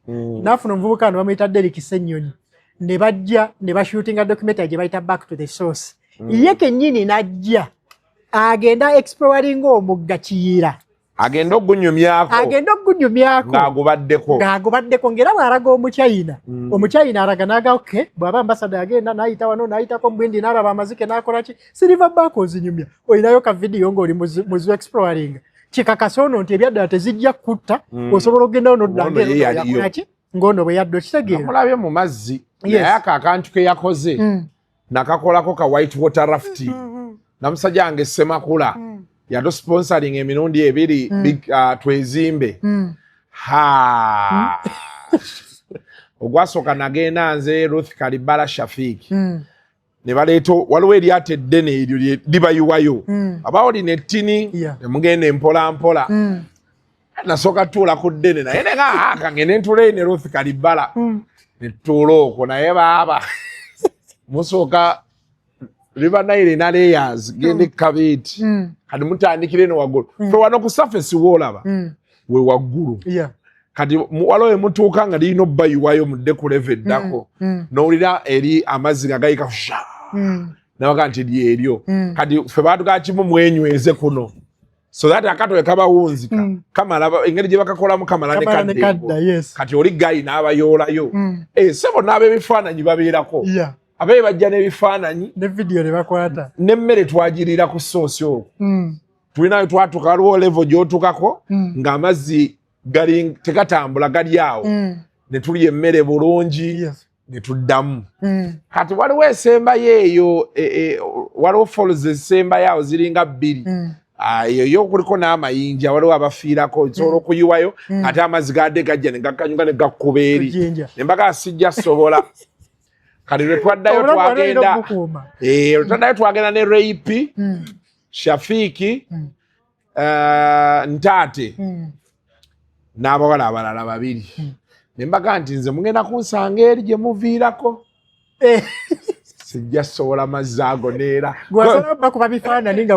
n'afuna omuvubuka ano bamuyita Derek Ssennyonyi ne bajja ne bashootinga documentary gye bayita back to the source ye kennyini n'ajja agenda exploring omugga Kiyira agenda ogunyumyako ng'agubaddeko ng'era bw'alaga omukyayina alaga n'aga okay bw'aba ambasada yagenda n'ayita wano n'ayitako mbwindi n'alaba amazike n'akola ki silverback ozinyumya olinayo ka video ng'oli muzu exploring kikakasa ono nti ebyaddala tezijja kutta osobola okgendawo n'oddangayakola ki ng'ono bwe yadde okitegeera mulabye mu mazzi naye akantu ke yakoze nakakolako ka white water rafting namusajja wange Semakula yado sponsoring emirundi ebiri twezimbe ogwasooka nagenda nze Ruth Kalibala Shafiki ne baleeto waliwo eryato eddene eryo libayiwayo abawo lino ettini nemugenda empolampola nasooka tuula ku ddene naye nenga kangende ntule ne Ruth Kalibala netuula okwo naye baaba musooka River Nile na layers gende kabiti kati mutandikire no waggulu fe wano ku surface wolaba we waggulu kati walowe mutuuka nga lino bayiwayo mudde ku level dako nowulira eri amazzi gagayika nawaga nti lyeryo kati fe baatuga kimu mwenyweze kuno so that akato ekabawunzika kamala engeri gye bakakolamu kamala ne kadde kati oli gayi n'abayoolayo sebo n'abebifaananyi babeerako abaye bajja n'ebifaananyi ne video ne bakwata n'emmere twagirira ku soosi okwo tulinayo twatuuka waliwo level gy'otuukako ng'amazzi gali tegatambula gali awo ne tulya emmere bulungi ne tuddamu kati waliwo esembayo eyo waliwo falls esembayo awo ziringa 2 eyo kuliko n'amayinja waliwo abafiirako osobola okuyiwayo ate amazzi gadde gajja ne gakkanyuga ne gakkuba eri ne mbaga sijja sobola kati lwetwaddayo twagenda ne Reipi Shafiki Ntate n'abawala abalala 2 ne mbaga nti nze mugenda kunsanga eri gye muviirako sijja sobola mazzi ago neera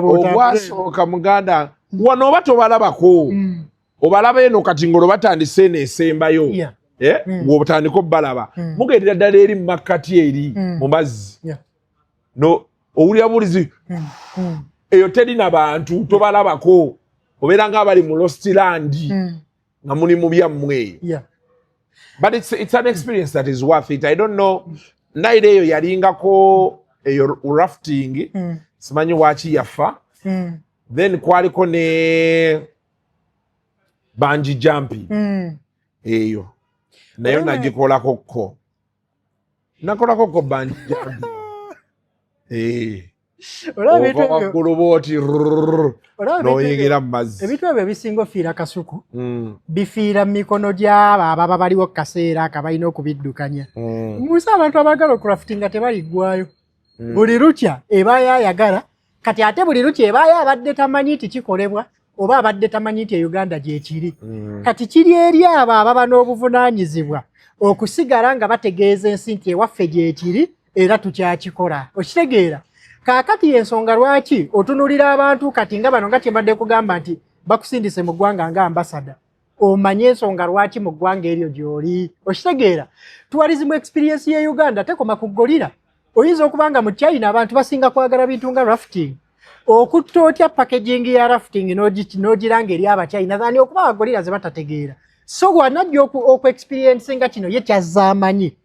ogwasooka muganda wano oba tobalabako obalaba eno kati ngolo batandise n'esembayo wotandika obbalaba mugendera ddala eri mumakkati eri mu mazzi no owulira bulizi eyo terina bantu tobalabako obeera nga abali mu Lostland nga muli mu byammwe but it's an experience that is worth it. I don't know naire eyo yalingako eyo rafting simanyi waki yafa then kwaliko ne bungee jumping eyo nayo nagikolako ko bungee jumping noyingira mu mazzi. Ebintu ebyo ebisinga ofiira Kasuku bifiira mu mikono gy'abo ababa baliwo kaseera akabalina okubiddukanya. Musa abantu abagala okuraftinga tebaliggwayo. Buli lukya eba yayagala kati ate buli lukya eba yabadde tamanyi nti kikolebwa oba abadde tamanyi nti Uganda gyekiri. Kati kiri eri abo ababa n'obuvunaanyizibwa okusigala nga bategeeza ensi nti ewaffe gyekiri era tukyakikola. Okitegeera? Kaakati ensonga lwaki otunulira abantu kati nga bano nga kyembadde kugamba nti bakusindise mu ggwanga nga ambasada. Omanye ensonga lwaki mu ggwanga eryo gy'oli. Okitegeera? Tourism experience ye Uganda tekoma kuggolira. Oyinza okubanga mu China abantu basinga kwagala bintu nga rafting. Okutta otya packaging ya rafting n'ogiranga eri Abachina zani okuba bagolira ze batategeera. So wanajja oku-experience nga kino ye kyazaamanyi.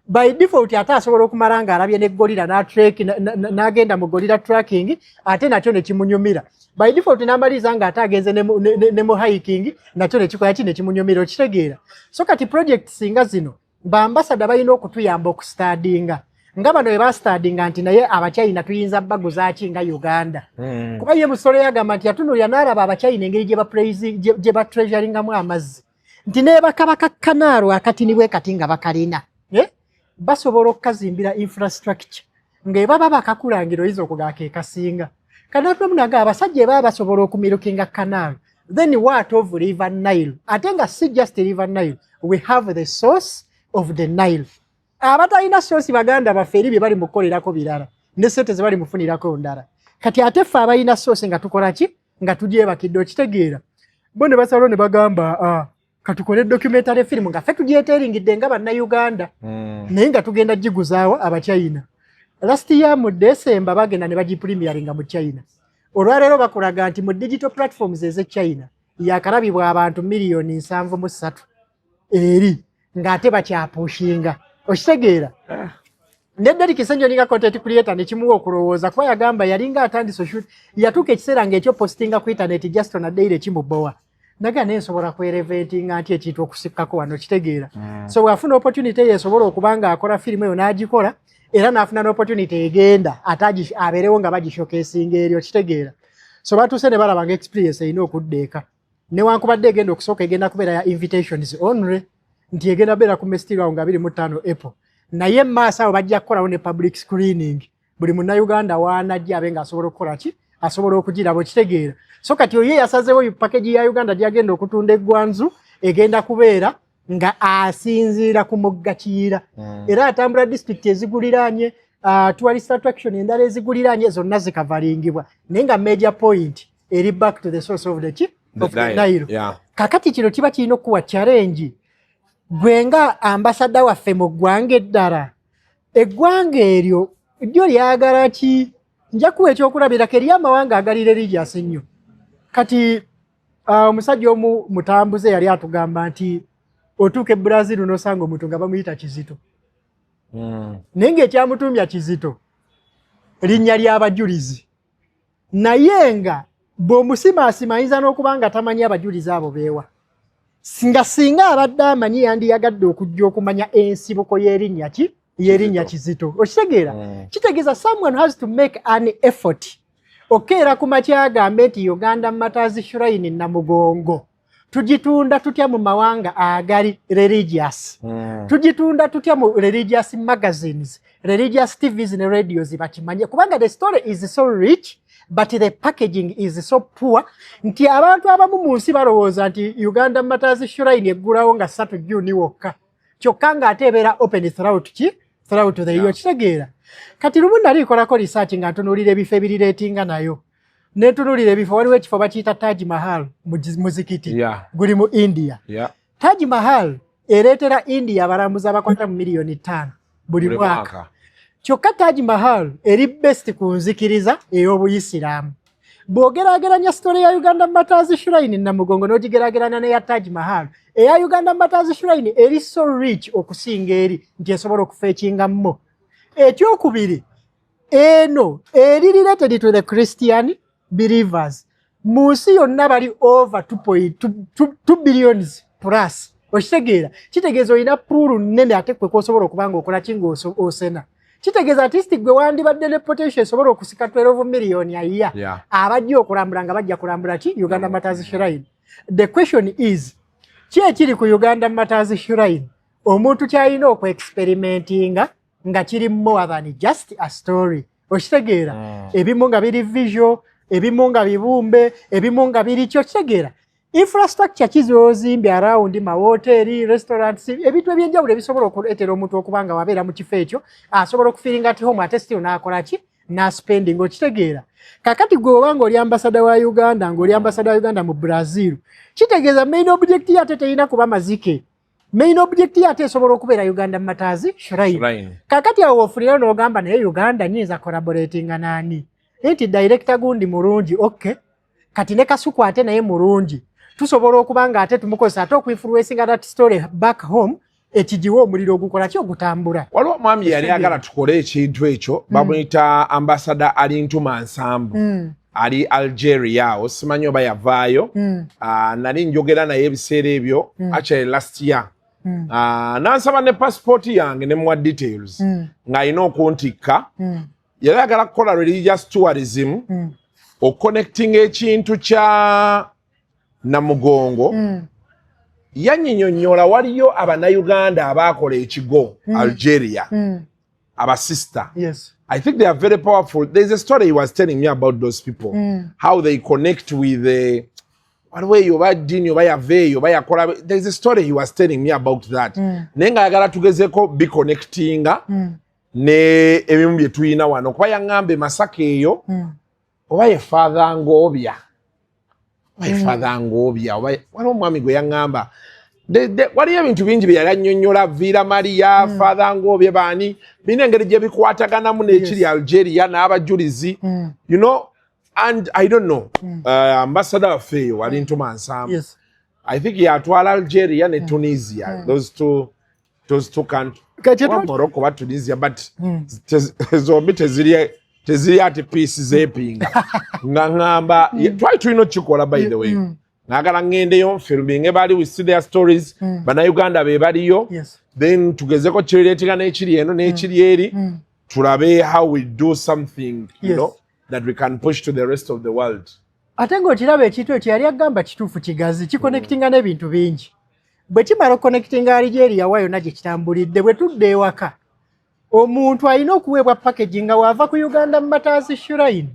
By default ate asobola okumala nga alabye n'eggolira n'agenda mu golira tracking ate nakyo ne kimunyumira. By default n'amaliza nga ate agenze ne mu hiking nakyo ne kikola ne kimunyumira. Okitegeera? So kati project singa zino bambasada balina okutuyamba okustadinga. Nga bano we bastadinga nti naye Abachina tuyinza baguza ki nga Uganda. Kuba ye musolo yagamba nti yatunulira n'alaba Abachina engeri gye ba treasuringamu amazzi. Nti ne bakabaka kanaalo akati nibwe kati nga bakalina. Basobola okukazimbira infrastructure ng'eba baba bakakulangira oyinza okugaaka ekasinga. Kanaalo munaga abasajja baba basobola okumirukinga kanaalo. Then what of River Nile? Ate nga si just River Nile. We have the source of the Nile. Abatalina source baganda bafeeri bye bali mukolerako birala. Ne sente ze bali mufunirako ndala. Kati ate ffe abalina source nga tukola ki? Nga tugyebakidde. Okitegeera? Bo ne basalawo ne bagamba katukole documentary film nga ffe tugyeteeringidde nga bannayuganda. Naye nga tugenda giguzaawo Abachina. Last year mu December bagenda ne bagipremieringa mu China. Olwaleero bakulaga nti mu digital platforms ez'e China yakalabibwa abantu miliyoni 7.3 eri ng'ate bakyapushinga. Okitegeera? Nedda likisenyo ninga content creator ne kimuwa okulowooza kuba yagamba yalinga atandise shoot yatuuka ekiseera ng'ekyo postinga ku internet just on a daily kimubowa. Naga nensobola kwereventinga nti ekintu okusikkako wano. Kitegeera? So wafuna opportunity yesobola okubanga akola filimu eyo n'agikola era n'afuna n'opportunity egenda ate abeerewo nga bagishowcasinga eri. Okitegeera? So batuuse ne balaba nga experience erina okuddeeka. Newankubadde egenda okusooka egenda kubeera ya invitations only nti egenda beera ku Mestilwa nga 25 April. Naye maaso awo bajja kukolawo ne public screening. Buli munnayuganda waanajja abe nga asobola okukola ki? Asobola okugiraba. Okitegeera? So kati oye yasazeewo package ya Uganda gyagenda okutunda eggwanzu egenda kubeera nga asinziira ku mugga Kiyira. Era atambula district eziguliraanye tourist attraction endala eziguliraanye zonna zikavalingibwa. Naye nga major point eri back to the source of the Nile. Kakati kino kiba kirina okuwa challenge. Gwenga ambasada waffe mu ggwanga eddala. Eggwanga eryo lyo lyagala ki? Nja kuwa ekyokulabirako eri amawanga agali religious ennyo. Kati omusajja omu mutambuze yali atugamba nti otuuka e Brazil n'osanga omuntu nga bamuyita Kizito. Naye ng'ekyamutumya Kizito linnya ly'abajulizi. Naye nga bw'omusimaasima ayinza n'okuba nga tamanyi abajulizi abo beewa. Singa abadde amanyi yandiyagadde okujja okumanya ensibuko y'erinnya ki? Y'erinnya Kizito. Okitegeera? Kitegeeza someone has to make an effort. Okeera ku makya agambe nti Uganda Matters Shrine Namugongo tugitunda tutya mu mawanga agali religious. Tugitunda tutya mu religious magazines, religious TVs ne radios bakimanye kubanga the story is so rich but the packaging is so poor nti abantu abamu mu nsi balowooza nti Uganda Matters Shrine eggulawo nga 3 June wokka kyokka nga ate ebeera open throughout the year. Kitegeera? Kati lumu nali nkolako research nga ntunuulira ebifo ebirireetinga nayo. Ne ntunuulira ebifo waliwo ekifo bakiyita Taj Mahal muzikiti. Guli mu India. Taj Mahal ereetera India abalambuzi abakwata mu miliyoni 5 buli mwaka. Kyokka Taj Mahal eri best ku nzikiriza ey'Obuyisiraamu. Bw'ogeraageranya story ya Uganda Matters Shrine Namugongo n'ogigeraageranya n'eya Taj Mahal, eya Uganda Matters Shrine eri so rich okusinga eri nti esobola okufeekingammo. Ekyokubiri, eno eri related to the Christian believers. Mu nsi yonna bali over 2 billions plus. Okitegeera? Kitegeeza olina puulu nnene ate kwe kw'osobola okubanga okola ki ng'osena. Kitegeeza artistic gwe wandibadde reputation esobola okusika 12 million a year. Abajja okulambula nga bajja kulambula ki Uganda Matters Shrine. The question is, ki ekiri ku Uganda Matters Shrine? Omuntu kyalina okwe-experimentinga nga kiri more than just a story. Okitegeera? Ebimu nga biri visual, ebimu nga bibumbe, ebimu nga biri kyo. Okitegeera? Infrastructure kizozimbye around mahoteli, restaurants, ebintu ebyenjawulo ebisobola okuleetera omuntu okuba nga wabeera mu kifo ekyo, asobola okufiiringa ati home ate still n'akola ki? Spending. Okitegeera? Kakati gwe obanga oli ambassador wa Uganda, ng'oli ambassador wa Uganda mu Brazil, kitegeeza main object yate terina kuba maziike. Main object yate esobola okubeera Uganda Matters Shrine. Kakati awo ofulira n'ogamba naye Uganda nyinza collaboratinga nani? Enti director gundi mulungi, okay. Kati ne Kasuku ate naye mulungi. Tusobola okubanga ate tumukozesa ate okwi-influencing that story back home, ekijiwa omuliro ogukola ki ogutambula. Waliwo mwami yali agala tukole ekintu ekyo, bamuyita ambassador Alintuma Nsambu. Ali Algeria, osimanyi oba yavaayo. Nali njogera naye ebiseera ebyo, actually last year. Nansaba ne passport yange ne muwa details. Ng'alina okuntikka. Yali agala kukola religious tourism. Oconnecting ekintu kya Namugongo. Yanyinyonnyola waliyo Abannayuganda abakola ekigo Algeria. Aba sister. Yes. I think they are very powerful. There's a story he was telling me about those people. How they connect with the there's a story he was telling me about that. Nenga yagala tugezeko be connectinga ne ebimu bye tuyina wano. Kuba yangambe Masaka eyo oba ye Father Ngobya. Father Ngobya. Waliwo omwami gwe yangamba. Waliyo ebintu bingi bye yali annyonnyola Vira Maria, Father Ngobya baani. Bina engeri gye bikwataganamu n'ekiri Algeria n'abajulizi. You know, and I don't know, Ambassador of Feyo, Alintuma Nsambu. Yes. I think yatwala Algeria and Tunisia. Those two countries. Morocco or Tunisia, but zombi teziri ati peace zepinga. Ngamba, try to chikola by the way. Nagala ngende yo filming everybody we see their stories. Bana Uganda bebali yo. Yes. Then tugezeko chiriretinga n'ekiri eno n'ekiri eri. Tulabe how we do something, you know, that we can push to the rest of the world. Atengo kiraba ekintu ekyo yali agamba kituufu kigazi kiconnectinga n'ebintu bingi. Bwe kimala connectinga Algeria wayo nagye kitambulidde bwe tudde ewaka. Omuntu alina okuweebwa package nga wava ku Uganda Matters Shrine.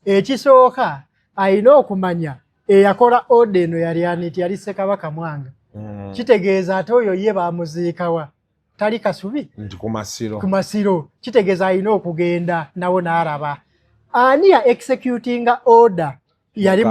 Ekisooka alina okumanya eyakola order eno yali aniti yali Ssekabaka Mwanga. Kitegeeza ate oyo ye bamuziikawa. Tali Kasubi? Nti Kumasiro. Kumasiro. Kitegeeza alina okugenda nawo n'alaba. Ani ya executing order yali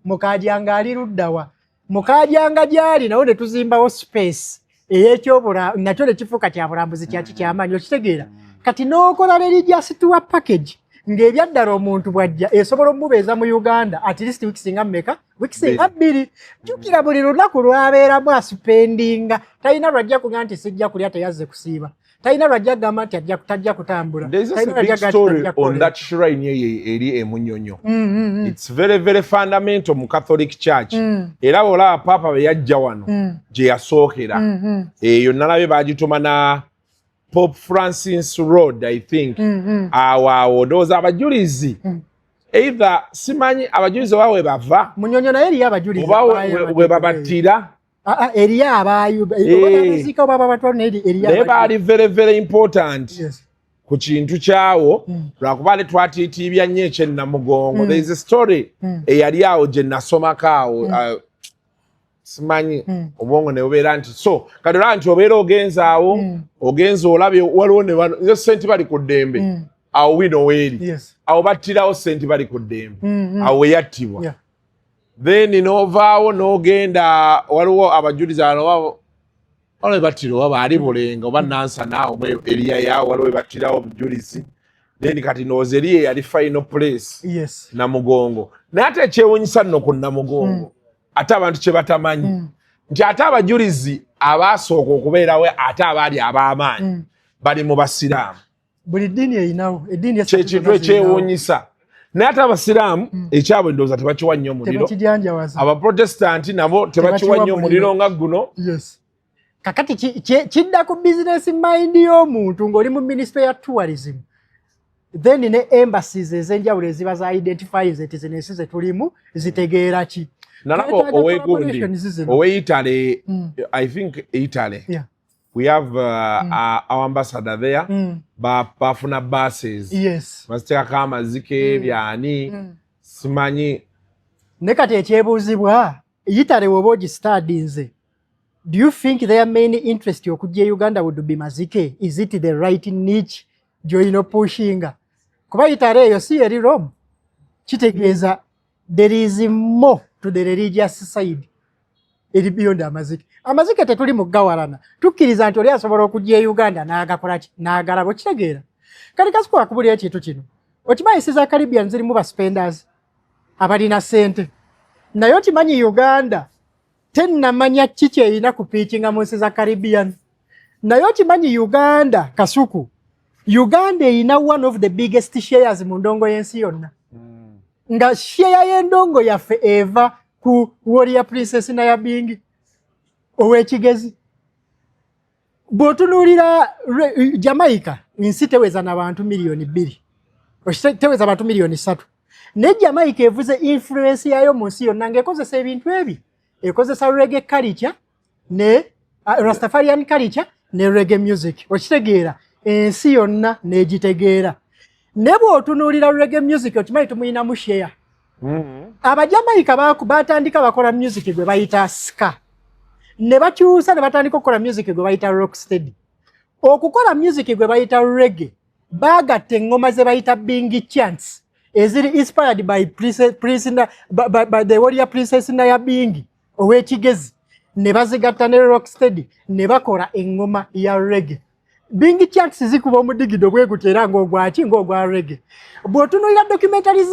Mukaajanga ali luddawa. Mukaajanga gyali nawo ne tuzimbawo space ey'ekyobula nakyo ne kifuuka kya bulambuzi ky'amaanyi. Okitegeera kati n'okola religious tour package ng'ebyaddala omuntu bw'ajja esobola omubeeza mu Uganda at least weeks nga mmeka? Weeks nga 2. Jjukira buli lunaku lwabeeramu aspendinga. Talina lwajja kuga nti sijja kulya teyazze kusiiba. Talina lwajja gamba nti tajja kutambula. There's a big story on that shrine eri emunyonyo. It's very, very fundamental mu Catholic Church. Era olaba Papa bwe yajja wano gye yasookera. Eyo nalabe baagituma na Pope Francis Road, I think. Awo ndowooza abajulizi. Either simanyi abajulizi oba we bava. Munyonyo naye eriyo abajulizi. Oba we babattira. Eriya abayo. They baali very, very important. Yes. Ku kintu kyawo lwakuba ne twatiitiibya nnyo ekyennamugongo. There is a story eyali awo gye nasomako awo. Simanyi obwongo ne bubeera nti so kati olaba nti obeera ogenza awo ogenza olabye waliwo ne bano sente bali ku ddembe awo wino weeri awo battirawo sente bali ku ddembe awo weyattibwa then n'ovaawo n'ogenda waliwo abajulizi waliwo battira oba baali bulenga oba nansana awo eriya yaawo waliwo battirawo obujulizi then kati nooza eriya yali final place Namugongo naye ate ekyewuunyisa nno ku Namugongo ate abantu kye batamanyi nti ate abajulizi abaasooka okubeerawo ate abaali ab'amaanyi bali mu basiraamu. Buli ddiini erinawo eddiini kyekintu ekyewuunyisa naye ate abasiraamu ekyabwe ndowooza tebakiwa nnyo omuliro. Abaprotestanti nabo tebakiwa nnyo omuliro nga guno. kakati kidda ku business mind y'omuntu ng'oli mu ministry ya tourism. Then ne embassies ezenjawulo eziba za identify zino ensi ze tulimu zitegeera ki. Nalabo owegundi owe Italy, I think Italy. Yeah. We have our ambassador there. Bafuna buses. Yes. Basiteka kama maziike byani simanyi. Nekati ekyebuuzibwa Italy woba ogistudies. Do you think their main interest okujja Uganda would be maziike? Is it the right niche gy'olina pushinga? Kuba Italy eyo si eri Rome. Kitegeeza there is more to the religious side. Eri beyond amaziike. Amaziike tetuli mu gawarana. Tukkiriza nti oli asobola okujja Uganda n'agakola ki n'agalaba okitegeera. Kati Kasuku akubulira ekintu kino. Okimanyi ensi za Caribbean zirimu ba spenders abalina ssente. Naye okimanyi Uganda tennamanya kiki erina kupiikinga mu nsi za Caribbean. Naye okimanyi Uganda, Kasuku, Uganda erina one of the biggest shares mu ndongo y'ensi yonna. Nga share y'endongo yaffe eva ku Warrior Princess Nayabingi ow'ekigezi. Bw'otunuulira Jamaica, ensi teweza n'abantu miliyoni 2. Teweza abantu miliyoni 3. Ne Jamaica evuze influence yayo mu nsi yonna ng'ekozesa ebintu ebi. Ekozesa reggae culture ne Rastafarian culture ne reggae music. Okitegeera ensi yonna n'egitegeera. Ne bw'otunuulira reggae music okimanyi tumuyinamu share. Abajamaika batandika bakola music gwe bayita ska. Ne bakyusa ne batandika okukola music gwe bayita rocksteady. Okukola music gwe bayita reggae bagatta engoma ze bayita bingi chants eziri inspired by the Warrior Princess Nayabingi ow'ekigezi ne bazigatta ne rocksteady ne bakola engoma ya reggae. Bingi chants zikuba omudigido bwe gutera ng'ogwaki ng'ogwa reggae. Bw'otunuulira documentaries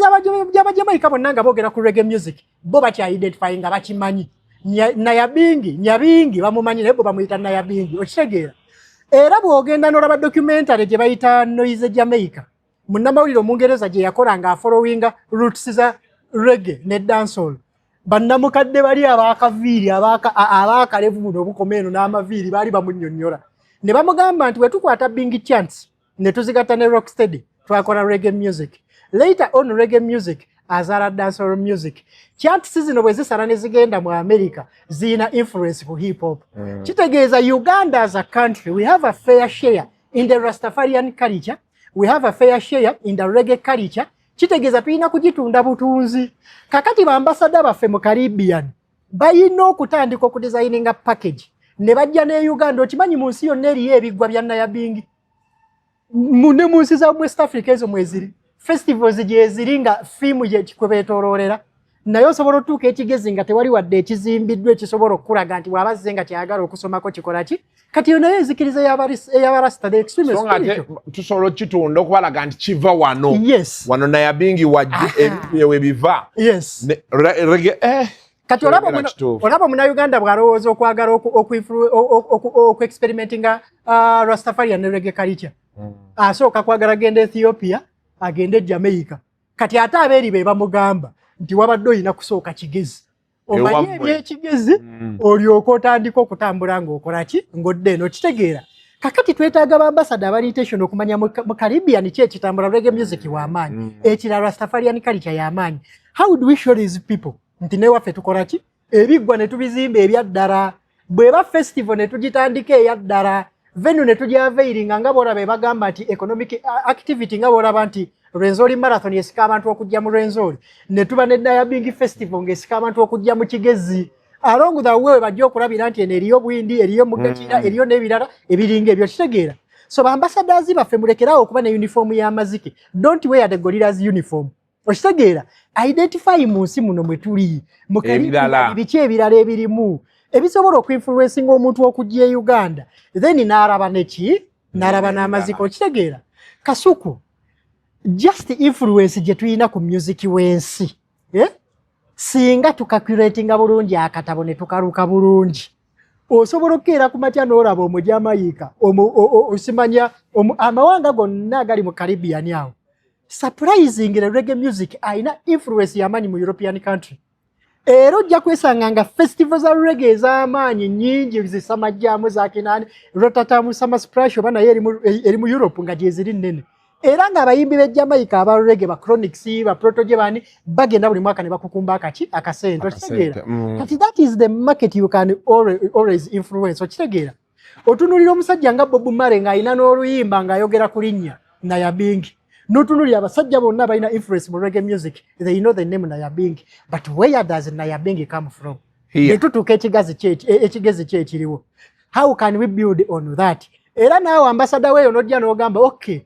z'abajamaika bonna nga boogera ku reggae music bo bakya-identify nga bakimanyi. Nyabingi bamumanyi naye bo bamuyita Nayabingi okitegeera. Era bw'ogenda n'olaba documentary gye bayita Noise Jamaica munnamawulire Omungereza gye yakola nga afollowinga roots za reggae ne dancehall. Bannamukadde bali abaakaviiri abaakalevu buno obukoma eno n'amaviiri baali bamunnyonnyola. Ne bamugamba nti wetukwata bingi chants ne tuzigatta ne rocksteady twakola reggae music. Later on reggae music azaala dancehall music. Chants zino bwe zisala ne zigenda mu America zina influence ku hip hop. Kitegeeza Uganda as a country we have a fair share in the Rastafarian culture. We have a fair share in the reggae culture. Kitegeeza tulina kugitunda butunzi. Kakati ba ambassador baffe mu Caribbean bayina okutandika okudesigninga package ne bajja ne Uganda. Okimanyi mu nsi yonna eriyo ebiggwa bya Nayabingi ne mu nsi za West Africa ezo mweziri festivals gye ziri nga fiimu gye kikwebeetooloolera. Naye osobola otuuka ekigezi nga tewali wadde ekizimbiddwa ekisobola okulaga nti bw'abazze nga kyagala okusomako kikola ki. Kati yo naye enzikiriza ey'abarasta the extreme spiritual. Tusobola okitunda okubalaga nti kiva wano. Yes. Wano Nayabingi we biva. Yes. Kati olaba Munnayuganda bw'alowooza okwagala oku-experimentinga Rastafarian ne reggae culture. Asooka kwagala agenda Ethiopia, agende Jamaica. Kati ate abeeri be bamugamba nti wabadde olina kusooka kigezi. Omanyi ebyekigezi olyoka otandika okutambula ng'okola ki ng'odde eno kitegeera. Kakati twetaaga bambasada abalitation okumanya mu Caribbean ki ekitambula reggae music w'amaanyi. Ekira Rastafarian culture y'amaanyi. How do we show these people nti ne waffe tukola ki? Ebiggwa ne tubizimba ebyaddala. Bw'eba festival ne tugitandika eyaddala. Venue ne tugyaveiringa nga bw'olaba bagamba nti economic activity nga bw'olaba nti Rwenzori Marathon yesika abantu okujja mu Rwenzori. Ne tuba ne Nayabingi Festival ng'esika abantu okujja mu Kigezi. Along the way bajja okulabira nti eno eriyo Bwindi, eriyo Mugakira, eriyo n'ebirala ebiringa ebyo kitegeera. So ambassadors baffe mulekerawo okuba ne uniform ya mazike. Don't wear the gorillas uniform. Okitegeera. Identify mu nsi muno mwe tuli. Mu Caribbean biki ebirala ebirimu. Ebisobola okuinfluencinga omuntu okujja e Uganda. Then n'araba neki? N'araba n'amazike okitegeera. Kasuku. Just influence gye tulina ku music w'ensi. Singa tukakuratinga bulungi akatabo ne tukaluka bulungi. Osobola okukeera ku matya n'olaba Omujamaika. Osimanya amawanga gonna agali mu Caribbean awo. Surprising reggae music ayina influence y'amaanyi mu European country. Era ojja kwesanga nga festivals za reggae ez'amaanyi nnyingi zisamajjaamu za kinani Rotterdam Summer Splash oba naye eri mu Europe nga gyeziri nnene. Era ng'abayimbi b'e Jamaica aba reggae ba Chronics ba Protoje bani bagenda buli mwaka ne bakukumba akasente okitegeera. Kati that is the market you can always influence okitegeera. Otunulira omusajja nga Bob Marley ng'alina n'oluyimba ng'ayogera ku linnya Nayabingi. Notunulira abasajja bonna balina influence mu reggae music. They know the name Nayabingi. But where does Nayabingi come from? Netutuuka ekigezi kye ekiriwo. How can we build on that? Era naawe ambassador weeyo n'ojja n'ogamba okay,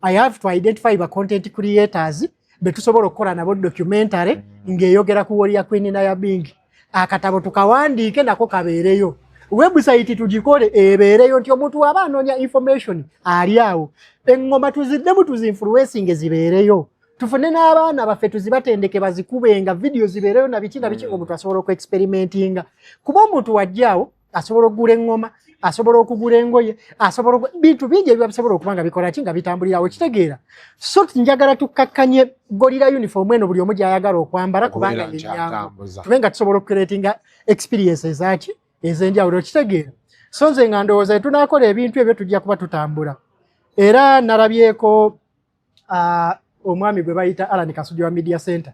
I have to identify the content creators betusobola okukola nabo documentary ng'eyogera ku Warrior Queen Nayabingi. Akatabo tukawandiike nako kabeereyo. Website tugikole ebeereyo nti omuntu aba anoonya information ali awo. Engoma tuziddemu tuzinfluencing zibeereyo. Tufune n'abaana baffe tuzibatendeke bazikubenga video zibeereyo na biki omuntu asobola okuexperimentinga. Kuba omuntu wajjaawo asobola okugula engoma, asobola okugula engoye, asobola bintu bingi ebisobola okuba nga bikola ki nga bitambulirawo kitegeera. So njagala tukkakkanye Gorilla uniform eno buli omu gy'ayagala okwambala kubanga yenyangu. Tubenga tusobola okucreatinga experiences zaki ez'enjawulo kitegeera. So nze nga ndowooza tunaakola ebintu ebyo tujja kuba tutambula. Era nalabyeko omwami gwe bayita Alan Kasujja wa Media Center.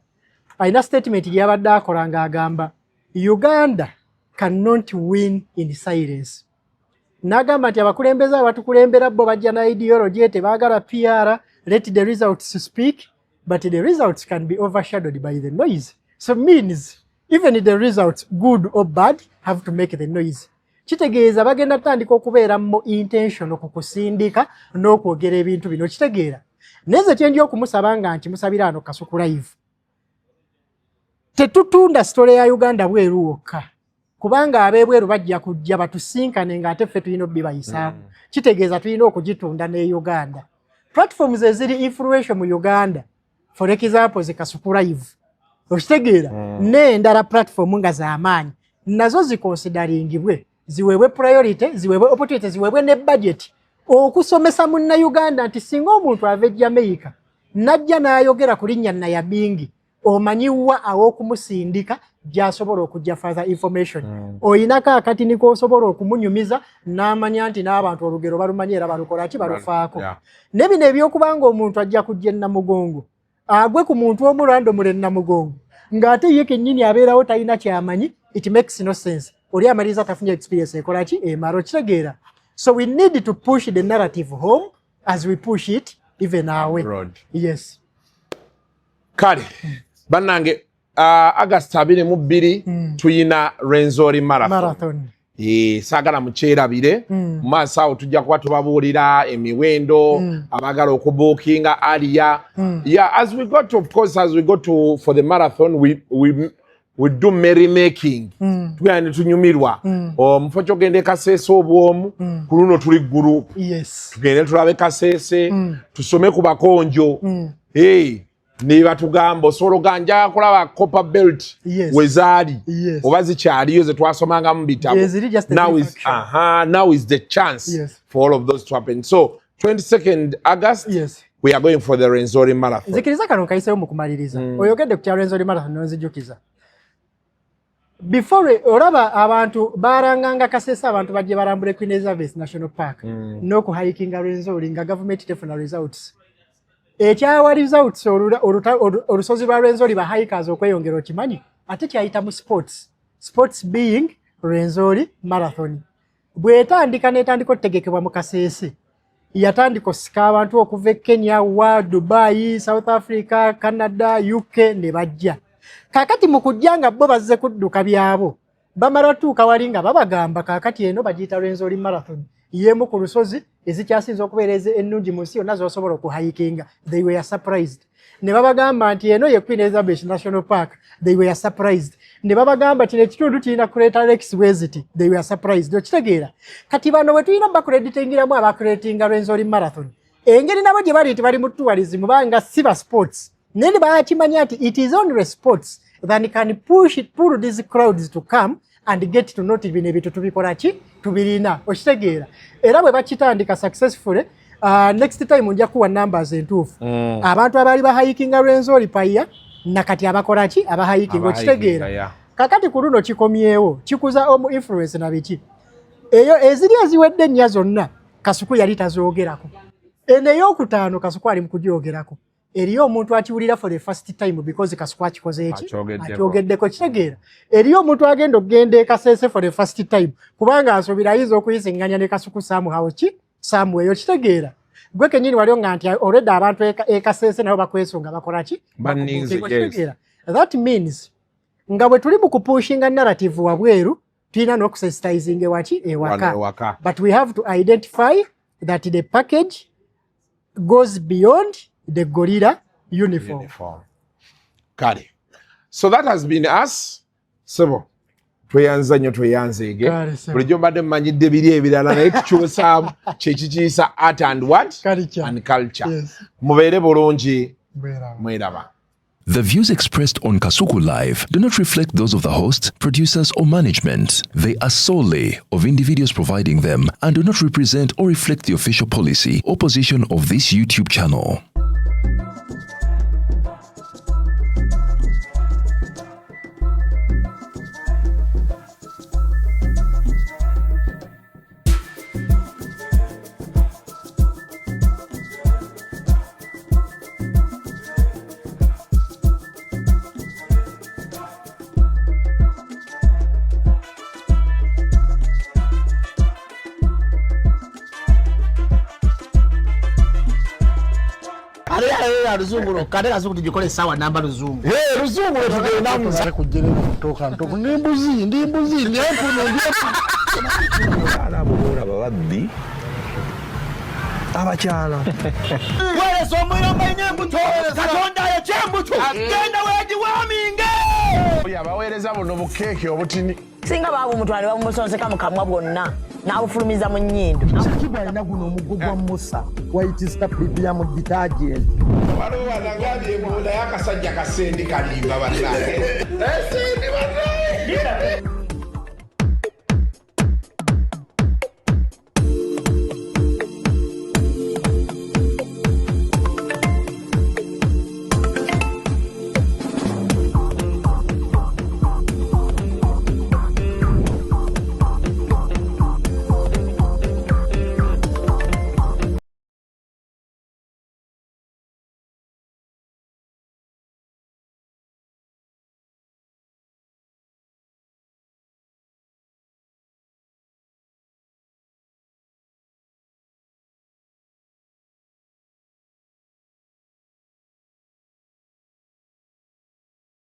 Alina statement gy'abadde akola ng'agamba Uganda cannot win in silence. N'agamba nti abakulembeze abatukulembera bo bajja na ideology tebaagala PR, let the results speak, but the results can be overshadowed by the noise. So means even the results, good or bad, have to make the noise. Kitegeeza bagenda tandika okubeera mu intention okukusindika n'okwogera ebintu bino kitegeera. Neze kyenja okumusaba nga nti musabira ano Kasuku Live. Tetutunda story ya Uganda bweru wokka. Kubanga abebweru bajja kujja batusinkane ng'ate ffe tulina obbibayisaamu. Kitegeeza tulina okugitunda ne Uganda. Platforms eziri influential mu Uganda, for example Kasuku Live. Okitegeera n'endala platform nga z'amaanyi nazo zikonsideringibwe ziweebwe priority, ziweebwe opportunity, ziweebwe ne budget okusomesa munna Uganda nti singa omuntu ava Jamaica najja n'ayogera ku linnya Nayabingi omanyiwa aw'okumusindika gy'asobola okujja further information. Oyinako akatini k'osobola okumunyumiza n'amanya nti n'abantu olugero balumanyi era balukola ki balufaako. Ne bino ebyokubanga omuntu ajja kujja e Namugongo agwe ku muntu omulando mule Namugongo ng'ate ye kennyini abeerawo talina kyamanyi, it makes no sense. Oli amaliza tafunye experience ekola ki emaro kitegeera. So we need to push the narrative home as we push it even away. Yes. Kale bannange August 22 tuyina Renzori Marathon. Saagala mukyerabire maaso awo tujja kuba tubabuulira emiwendo abagala okubookinga aliya. As we go to, of course, as we go to for the marathon we do merrymaking. Tugenda tunyumirwa omufo kyogende Kasese obwomu ku luno tuli group. Tugende tulabe Kasese tusome ku bakonjo. Ne batugamba osobola ganja kulaba copper belt wezaali oba zikyaliyo ze twasomanga mu bitabo. Now is the chance for all of those to happen. So 22nd August we are going for the Renzori Marathon. Zikiriza kano kayiseyo mu kumaliriza oyogedde ku Renzori Marathon nonzijukiza before oraba abantu baranganga Kasese abantu bajje barambule Queen Elizabeth National Park n'oku hiking Renzori nga government tefuna results. Ekyawa results olusozi lwa Renzori ba hikers okweyongera okimanyi ate kyayita mu sports being Renzori Marathon. Bwetandika netandika otegekebwa mu Kasese yatandika osika abantu okuva e Kenya, Dubai, South Africa, Canada, UK ne bajja. Kakati mu kujjanga bo bazze kudduka byabo bamala tuuka wali nga babagamba kakati eno bagiyita Renzori Marathon. Yemu ku lusozi ezikyasinza okubeereza ennungi mu nsi yonna z'osobola okuhikinga. They were surprised. Ne babagamba nti eno ye Queen Elizabeth National Park. They were surprised. Ne babagamba nti ekitundu kirina kuleeta Rex Weziti. They were surprised. Okitegeera kati bano bwe tulina bakuleeditingiramu abakuleetinga Renzori Marathon engeri nabo gye bali nti bali mu tourism banga si ba sports naye ne bakimanya nti it is only sports that can pull these crowds to come and get to know bino ebintu tubikola ki tubirina okitegeera era bwe bakitandika successfully next time nja kuwa numbers entuufu abantu abali ba hiking Renzori paya nakati abakola ki abahayikinga okitegeera kakati ku luno kikomyewo kikuza omu influence na biki eyo eziri eziwedde nnya zonna Kasuku yali tazoogerako eno ey'okutaano Kasuku ali mu kugyogerako eriyo omuntu akiwulira for the first time because Kasuku akikoze eki akyogeddeko kitegeera eriyo omuntu agenda okugenda Kasese for the first time kubanga asoobira ayinza okuyisinganya ne Kasuku somehow ki eyo kitegeera gwe kenyini waliyo nga nti already abantu Kasese nabo bakwesonga bakola ki kitegeera that means nga bwe tuli mu kupushinga narrative wabweru tulina n'okusensitizing ewaki ewaka but we have to identify that the package goes beyond the gorilla uniform. Kale. So that has been us. Sebo. Tweyanza nnyo tweyanzeege. Bulijjo mbadde mmanyidde biri ebirala naye tukyusaamu kyekikiisa art and what? And culture. Yes. Mubeere bulungi. Mweraba. The views expressed on Kasuku Live do not reflect those of the host, producers, or management. They are solely of individuals providing them and do not represent or reflect the official policy or position of this YouTube channel. Luzungu kale Kasuku tujikole sawa namba luzungu luzungu tugenda namuza kujjere kutoka ntoko ndimbuzi nyefuno ala bora babaddi abakyala wale somwira mbaine mbuto katonda ya chembuto genda weji waminge yabaweereza buno bukeeke obutini singa babu mutwale bamusonseka mu kamwa bwonna n'abufulumiza mu nnyindo kibwa alina guno omuggo gwa Musa white star premium detergent waliwo wanangali ebola y'akasajja kasendi kalimba bannange esendi bannange